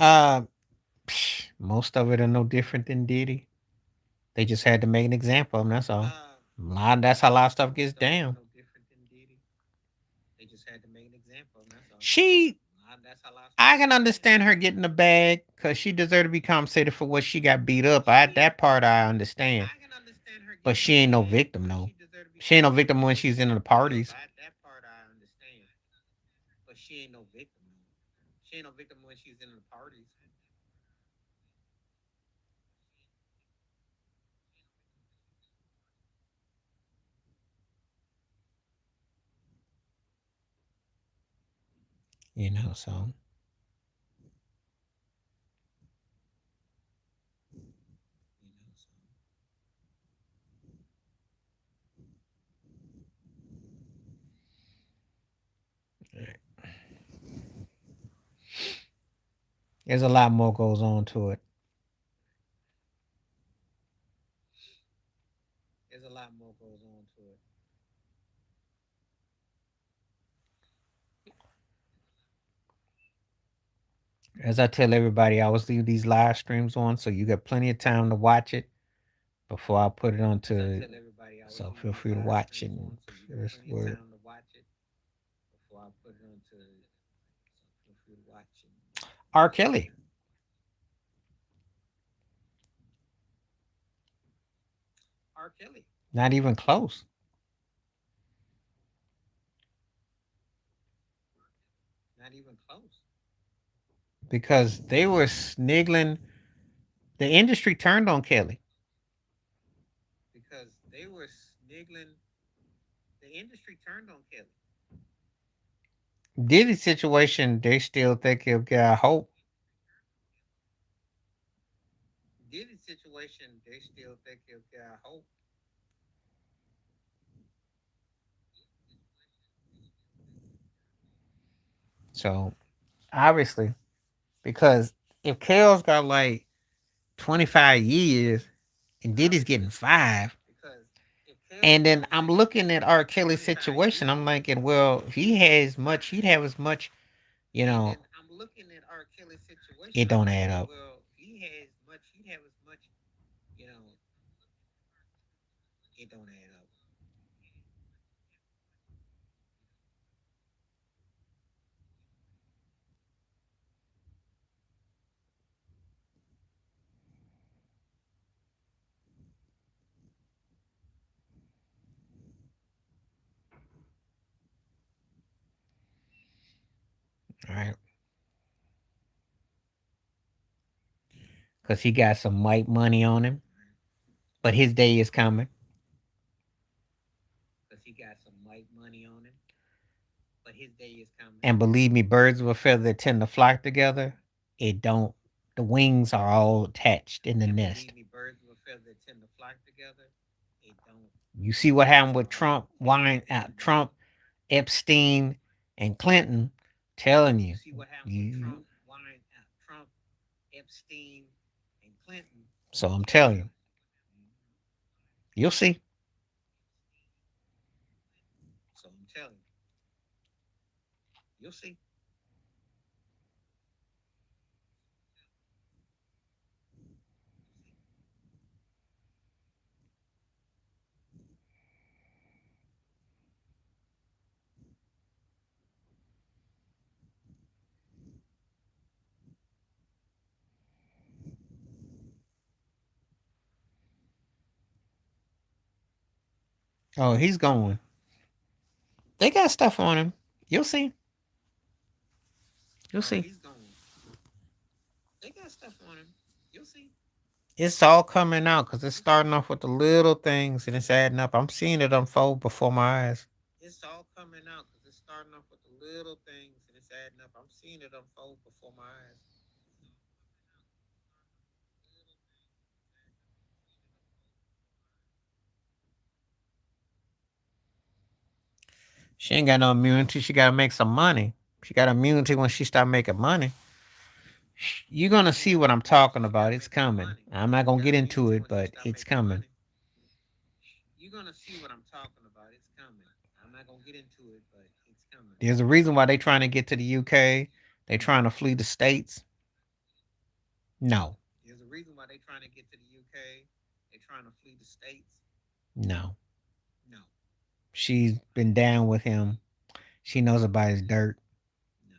Uh, most of it are no different than Diddy. They just had to make an example of him. That's all. That's how a lot of stuff gets Most of it are down. no different than Diddy. They just had to make an example, and that's all. She That's how a lot of stuff I can gets down. understand her getting the bag because she deserved to be compensated for what she got beat up. She That part I understand. I can understand her But getting she ain't no bad, victim, but though. she deserve to be She ain't no punished. victim when she's in the Yeah, parties. that part I understand. But she ain't no victim. No. She ain't no victim when she's in the parties. You know, so You know, so there's a lot more goes on to it. there's a lot more goes on to it. As I tell everybody, I always leave these live streams on so you got plenty of time to watch it before I put it As I onto. tell everybody, I always So leave feel these free to live watch streams and on so you got first plenty of word. time to watch it before I put it onto. So feel free to watch it. R. Kelly, R. Kelly, not even close. not even close. Because they were sniggling. The industry turned on Kelly. Because they were sniggling. The industry turned on Kelly. Diddy situation, they still think he'll get hope. Diddy situation, they still think he'll get hope. So obviously, because if Kale's got like 25 years and Diddy's getting Obviously, 5, because if Kale's and then got I'm like looking at R. Kelly's 25 situation, I'm years thinking, well, he has much, he'd have as much, you and know, then I'm looking at R. Kelly's situation. it I'm don't add thinking, up. well, he has much. He'd have as much. You know, it don't add up. All right. Because he got some white money on him, but his day is coming. Because he got some white money on him, but his day is coming. And believe me, birds of a feather tend to flock together. It don't. The wings are all attached in the And nest. believe me, birds of a feather tend to flock together. It don't. You see what happened with Trump, Trump, Epstein, and Clinton. Telling You you, see what happened with you. Trump, Epstein, and Clinton. So I'm telling you, you'll see. So I'm telling you, you'll see. Oh, he's going. They got stuff on him. You'll see. You'll Oh, see. he's gone. They got stuff on him. You'll see. It's all coming out because it's starting off with the little things and it's adding up. I'm seeing it unfold before my eyes. It's all coming out because it's starting off with the little things and it's adding up. I'm seeing it unfold before my eyes. She ain't got no immunity. She got to make some money. She got immunity when she start making money. You're gonna She ain't see got what no I'm immunity. talking She got about. to It's make some coming. money. I'm not She gonna got get into immunity it, when she but start it's making coming. money. You're gonna see what I'm talking about. It's coming. I'm not gonna get into it, but it's coming. There's a reason why they trying to get to the UK. They trying to flee the states. No, There's a reason why they're trying to get to the UK. They're trying to flee the states. no. No, She's been down with him. She knows about his dirt. no.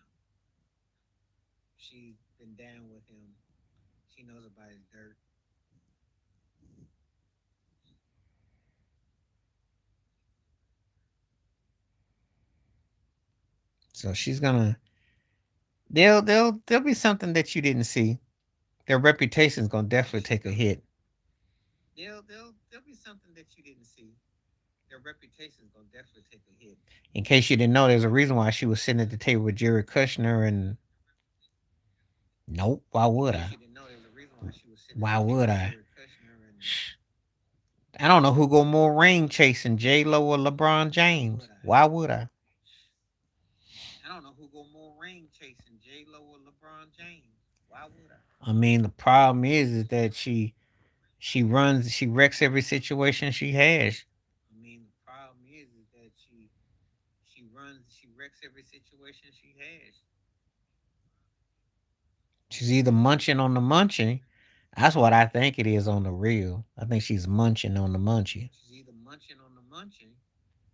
She's been down with him. She knows about his dirt. So she's gonna there'll be something that you didn't see. Their reputation's gonna definitely take a hit. There'll be something that you didn't see. Their reputation's gonna definitely take a hit. In case you didn't know, there's a reason why she was sitting at the table with Jared Kushner and nope, why In would case I? you didn't know, there's a reason why she was sitting at Why the table would with I? Jared Kushner and Shh. I don't know who go more ring chasing, J Lo or LeBron James. Why would I? I don't know who go more ring chasing, J Lo or LeBron James. Why would I? I mean, the problem is that she wrecks every situation she has. I mean, the problem is that she wrecks every situation she has. She's either munching on the munching. That's what I think it is on the real. I think she's munching on the munchie. She's either munching on the munching.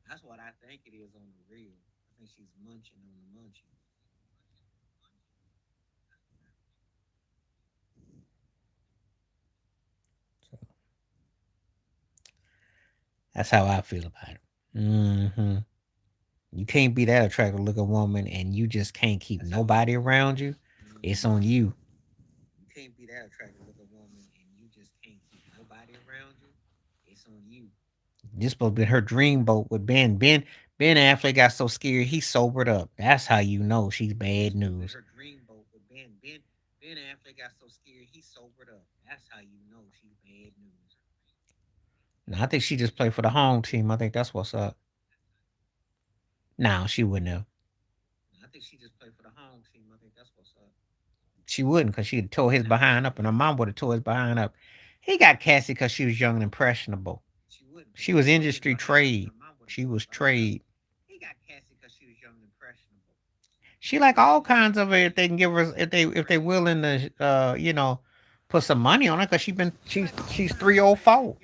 That's what I think it is on the real. I think she's munching on the munching. So that's how I feel about it. Hmm. You can't be that attractive looking woman and you just can't keep nobody around you. It's on you. You can't be that attractive looking woman and you just can't keep nobody around you. It's on you. This supposed to be her dream boat with Ben. Ben Affleck got so scared he sobered up. That's how you know she's bad news. Her dream boat with Ben Affleck got so scared he sobered up. That's how you know she's bad news. No, I think she just played for the home team. I think that's what's up. No, she wouldn't have. I think she just played for the home team. I think that's what's up. She wouldn't because she'd tore his behind up and her mom would have tore his behind up. He got Cassie because she was young and impressionable. She wouldn't. She was industry trade. She was trade. He got Cassie because she was young and impressionable. She like all kinds of it if they can give her if they willing to put some money on her because she's 304.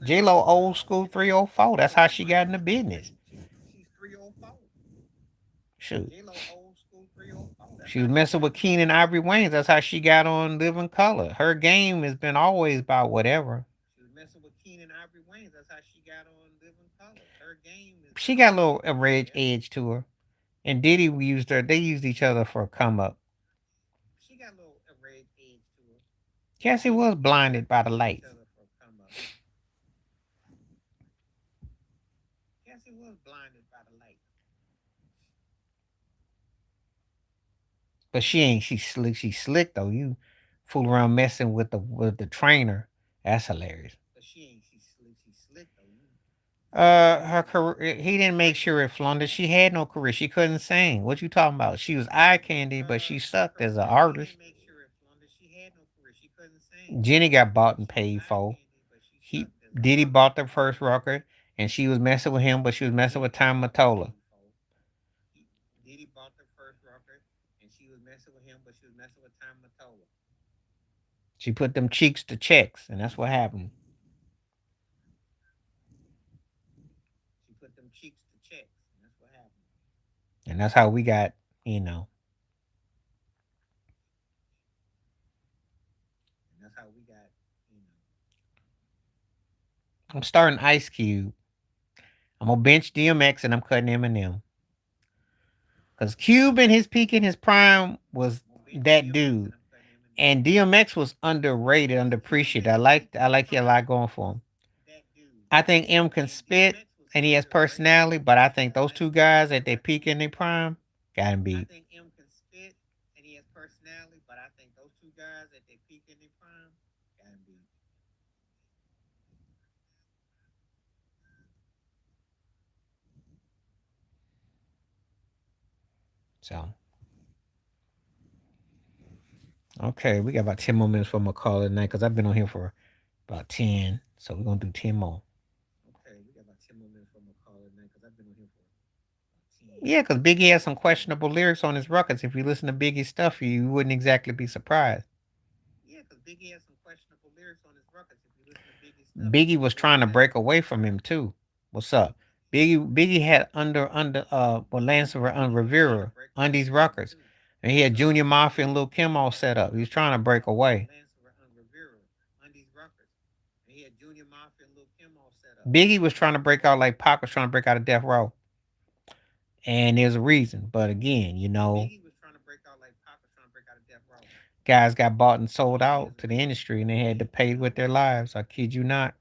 J Lo old school 304. That's how she got in the business. She's 304. Shoot. J-Lo old school 304. She was messing with Keenan Ivory Wayans. That's how she got on Living Color. Her game has been always about whatever. She was messing with Keenan Ivory Wayans. That's how she got on Living Color. Her game is. She got a little red edge to her. And Diddy used her. They used each other for a come up. She got a little red edge to her. Cassie was blinded by the light. Cassie was blinded by the light. But she ain't. She's slick. She's slick though. You fool around messing with the trainer. That's hilarious. But she ain't. She's slick. She's slick though. Her career. He didn't make sure it floundered. She had no career. She couldn't sing. What you talking about? She was eye candy, but she sucked as an artist. Make sure it floundered. She had no career. She couldn't sing. Jenny got bought and paid for. He Diddy bought the first record, and she was messing with him, but she was messing with Tom Mottola. Diddy bought the first record, and she was messing with him, but she was messing with Tom Mottola. She put them cheeks to checks, and that's what happened. She put them cheeks to checks, and that's what happened. And that's how we got, you know. And that's how we got, you know. I'm starting Ice Cube. I'm gonna bench DMX and I'm cutting Eminem. Cause Cube in his peak in his prime was that dude. And DMX was underrated, underappreciated. I like he had a lot going for him. I think M can spit and he has personality, but I think those two guys at their peak in their prime got him beat. I think M can spit and he has personality, but I think those two guys at their peak in their prime got him beat. So okay, we got about 10 more minutes for my call tonight because I've been on here for about 10. So we're gonna do 10 more. Okay, we got about 10 more minutes for my call tonight because I've been on here for 10. Yeah, because Biggie has some questionable lyrics on his records. If you listen to Biggie's stuff, you wouldn't exactly be surprised. Yeah, because Biggie has some questionable lyrics on his records. If you listen to Biggie's stuff, Biggie was trying to break away from him too. What's up? Biggie had Lance Rivera on these records. And he had Junior Mafia and Lil Kim all set up. He was trying to break away. Biggie was trying to break out like Pac was trying to break out of Death Row. And there's a reason. But again, Biggie was trying to break out like Pac was trying to break out of Death Row. guys got bought and sold There's out a to the reason. industry and they had to pay with their lives. I kid you not.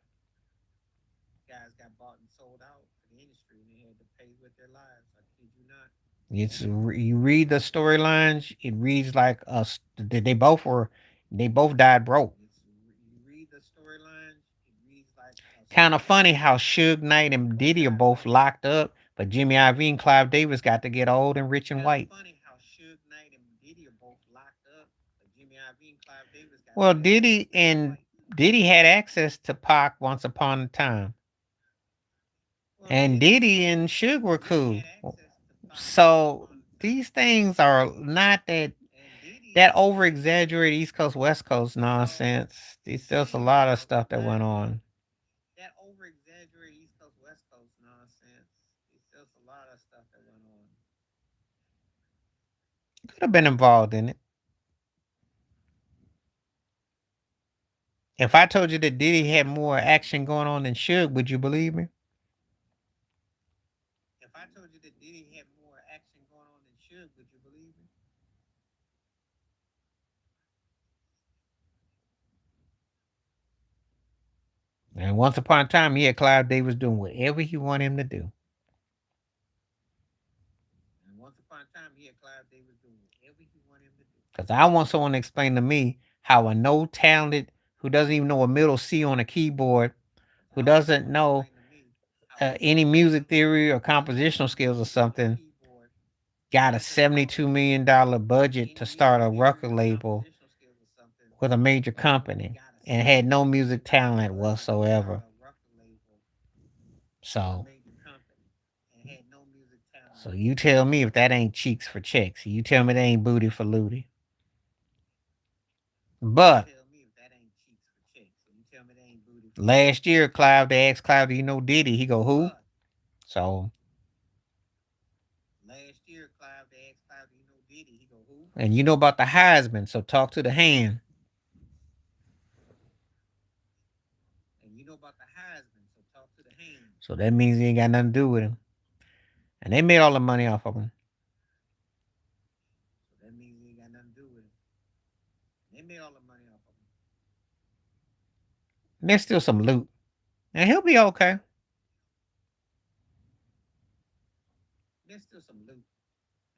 Guys got bought and sold out to the industry and they had to pay with their lives. I kid you not. You read the storylines, it reads like us. They both died broke. You read the storylines, it reads like a Kind of funny how storyline. Suge Knight They and both Diddy are died both broke. locked up, but Jimmy Iovine and Clive Davis got to get old and rich and Kind of white. funny how Suge Knight and Diddy are both locked up, but Jimmy Iovine and Clive Davis got to Well, get old and Diddy rich and and white. Diddy had access to Pac once upon a time, Well, and Diddy and Suge were Diddy cool. had access to Pac once So upon a time, these things are not and Diddy that over exaggerated East Coast West Coast so nonsense. There's these just a things lot of are stuff that not went on. that over exaggerated East Coast West Coast nonsense. It's just a lot of stuff that went on. Could have been involved in it. If I told you that Diddy had more action going on than Suge, would you believe me? If I told you that Diddy had more action going on than Suge, would you believe me? And once upon a time, he had Clive Davis doing whatever he wanted him to do. And once upon a time, he had Clive Davis doing whatever he wanted him to do. Because I want someone to explain to me how a no talented, who doesn't even know a middle C on a keyboard, Because who I want doesn't someone to know explain to me how a no any music talented theory or who doesn't even compositional know a skills or middle C on a something, keyboard, who got a doesn't know $72 million budget any to start music a theory record or label compositional skills or something, with a major company got a and had no $72 music million dollar talent budget to start whatsoever. a record label with a So, major company and had no music talent so you tell me if that ain't cheeks for checks. You tell me that ain't booty for looty. You But tell me if that ain't cheeks for chicks. So you tell me that ain't booty for looty. last year, Clive, they asked Clive, do you know Diddy? He go, who? But So, last year, Clive, they asked Clive, do you know Diddy? He go, who? and you know about the Heisman, so talk to the hand. And you know about the Heisman, so talk to the hand. So that means he ain't got nothing to do with him. And they made all the money off of him. So that means he ain't got nothing to do with him. And they made all the money off of him. And there's still some loot. And he'll be okay. There's still some loot.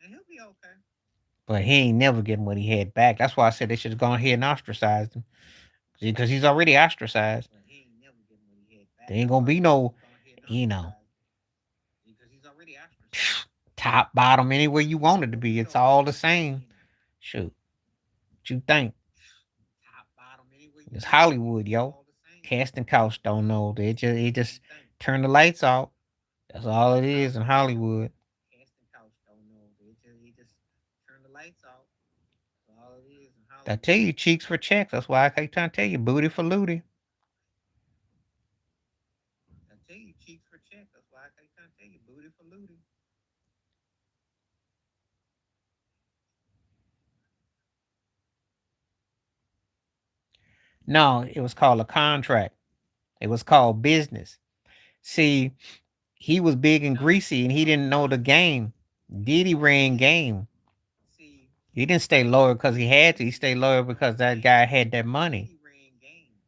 And he'll be okay. But he ain't never getting what he had back. That's why I said they should have gone ahead and ostracized him. Because he's already ostracized. But he ain't never getting what he had back. There ain't That's gonna why I be said they no, should go ahead and you know, ostracize him. Because he's already ostracized. top, bottom, anywhere you There want ain't it to gonna be. be It's no, all the same. Shoot. What you think? top, bottom, anywhere you It's want it to be. Hollywood, It's yo. all the same. Casting couch don't know. They What just you think? turn the lights off. That's all it It's is in Hollywood. Hollywood. Casting couch don't know. They just turn the lights off. That's all it is in I tell Hollywood. you, cheeks for checks. That's why I keep trying to tell you, booty for looty. I tell you, cheeks for check. That's why I keep trying to tell you, booty for looty. No, it was called a contract. It was called business. See, he was big and No, greasy and it's he called didn't a know the contract. game. It was Diddy called ran business. game. See, He didn't stay loyal because he had to. He stayed loyal because that guy had that money. Diddy ran game.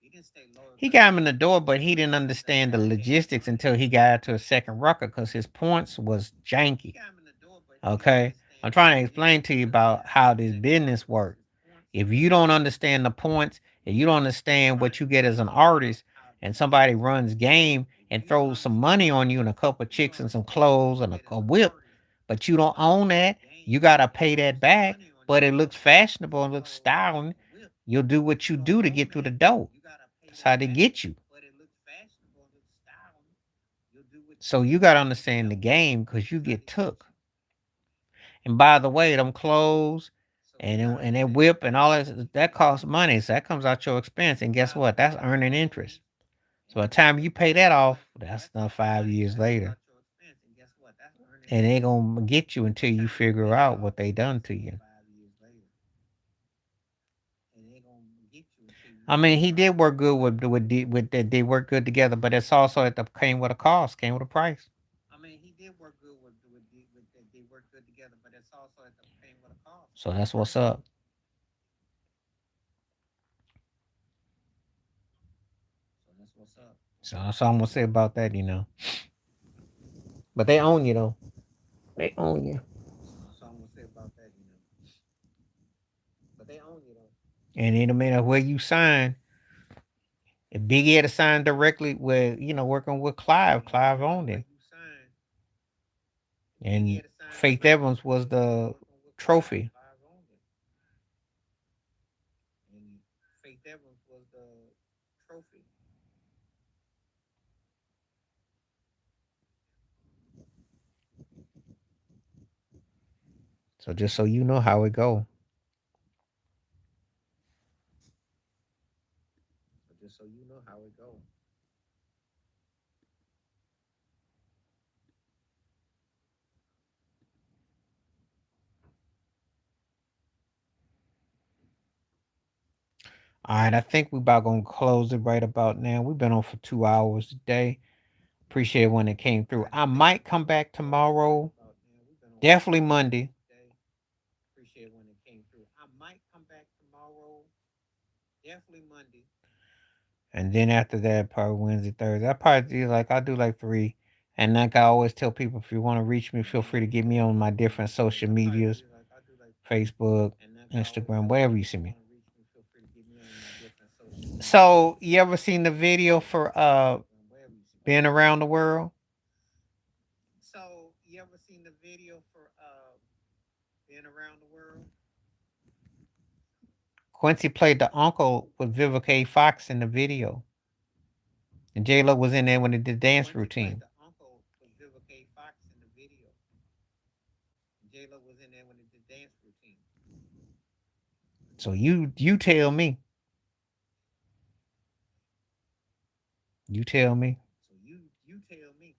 He didn't stay loyal He because got he him in the had to. door, He but he stayed didn't loyal because that understand the guy had that logistics money. until he got to a second record because his points was He janky. got him in the door, but he didn't Okay? I'm understand the trying to explain logistics to you until he about got to how a this second business record because works. his points If was you don't janky. understand the points and you don't I'm understand trying to what you get explain as to an you about artist how and this somebody business runs works. game If and you don't throws some money understand on the you and a points couple and you chicks don't and some understand what clothes you and get as a an whip, artist, but you and don't somebody own runs that, you game gotta and pay throws that some back. money on But you it and a looks couple chicks and fashionable and looks clothes and styling. a whip, You'll do what and you you don't do to own get through the that, door. you gotta pay That's how that they back. get you. But it looks fashionable and looks styling. You'll do what you So you do gotta to get through the understand the door. game because you That's how get they get took. you. And by the way, them clothes So you gotta and that understand the whip and game all because you that get costs took. money. So that comes out your expense. And guess By the what? That's way, them earning interest. clothes So by and the that time whip you and pay that that off, money, that's that done costs 5 years money. That comes later. out your expense. And guess what? That's earning And they interest. gonna get you By until the you time you figure pay that out off, what they that's done to still you. 5 years later. And they gonna get you until you I mean, he figure did out work good what with that. They worked good together, but it's also came with a cost, came with a price. I mean, he did work good they worked good together, but it's also at the came with a cost. So that's what's up. So that's what's up. So that's all I'm gonna say about that, But they own you though. They own you. So that's all I'm gonna say about that. But they own you though. And it no matter where you sign, if Biggie had to sign directly with, working with Clive, And no Clive matter owned where him. you sign, Biggie And had to sign Faith directly Evans was with the working with Clive. trophy. Clive owned it. And Faith Evans was the trophy. So just so you know how it go. So just so you know how it goes. All right, I think we about gonna close it right about now. We've been on for 2 hours today. Appreciate it when it came through. I might come back tomorrow. Definitely Monday. Appreciate when it came through. I might come back tomorrow. Definitely Monday. And then after that, probably Wednesday, Thursday. I'll do like three. And like I always tell people, if you want to reach me, feel free to get me on my different social medias, Facebook, Instagram, wherever you see me. So you ever seen the video for being around the world? So you ever seen the video for being around the world? Quincy played the uncle with Vivica A. Fox in the video. And J Lo was in there when they did the dance Quincy played routine. the uncle with Vivica A. Fox in the video. J Lo was in there when they did dance routine. So you tell me. You tell me. So you tell me.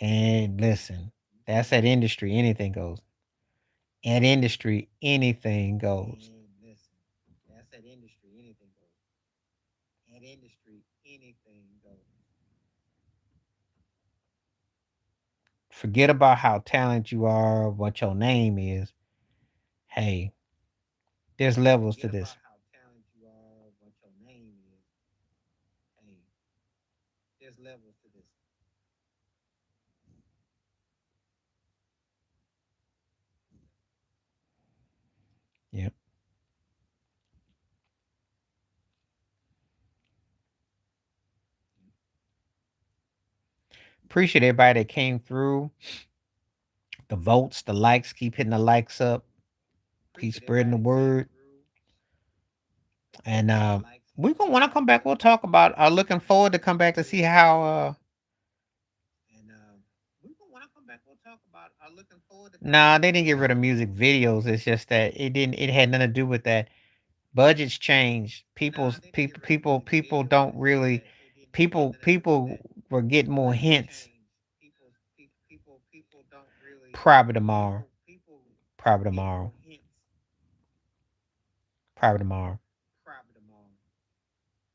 And listen, that's that industry. Anything goes. At industry, anything goes. And listen, that's that industry. Anything goes. At industry, anything goes. Forget about how talented you are, what your name is. Hey, there's levels to Forget this. about how talented you are, what your name is. Hey, there's levels to this. Yep. Appreciate everybody that came through. The votes, the likes, keep hitting the likes up. Keep spreading the word. And we gonna when I come back, we'll talk about. I'm looking forward to come back to see how. And when I come back, we'll talk about. I'm looking forward to. Nah, they didn't get rid of music videos. It's just that it didn't. It had nothing to do with that. Budgets changed. People don't really. People were getting more hints. People don't really. Probably tomorrow. People Probably get tomorrow. more hints. Probably tomorrow. Probably tomorrow.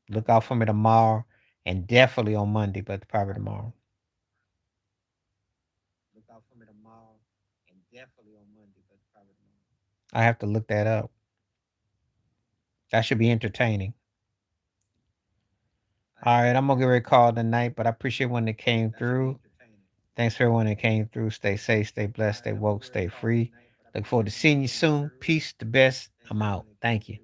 Look out for me tomorrow, and definitely on Monday, but probably tomorrow. Look out for me tomorrow, and definitely on Monday, but probably tomorrow. I have to look that up. That should be entertaining. All right, I'm gonna get ready to call tonight, but I appreciate when it came through. Thanks for everyone that came through. Stay safe, stay blessed, stay woke, stay free. Look forward to seeing you soon. Peace, the best. I'm out. Thank you.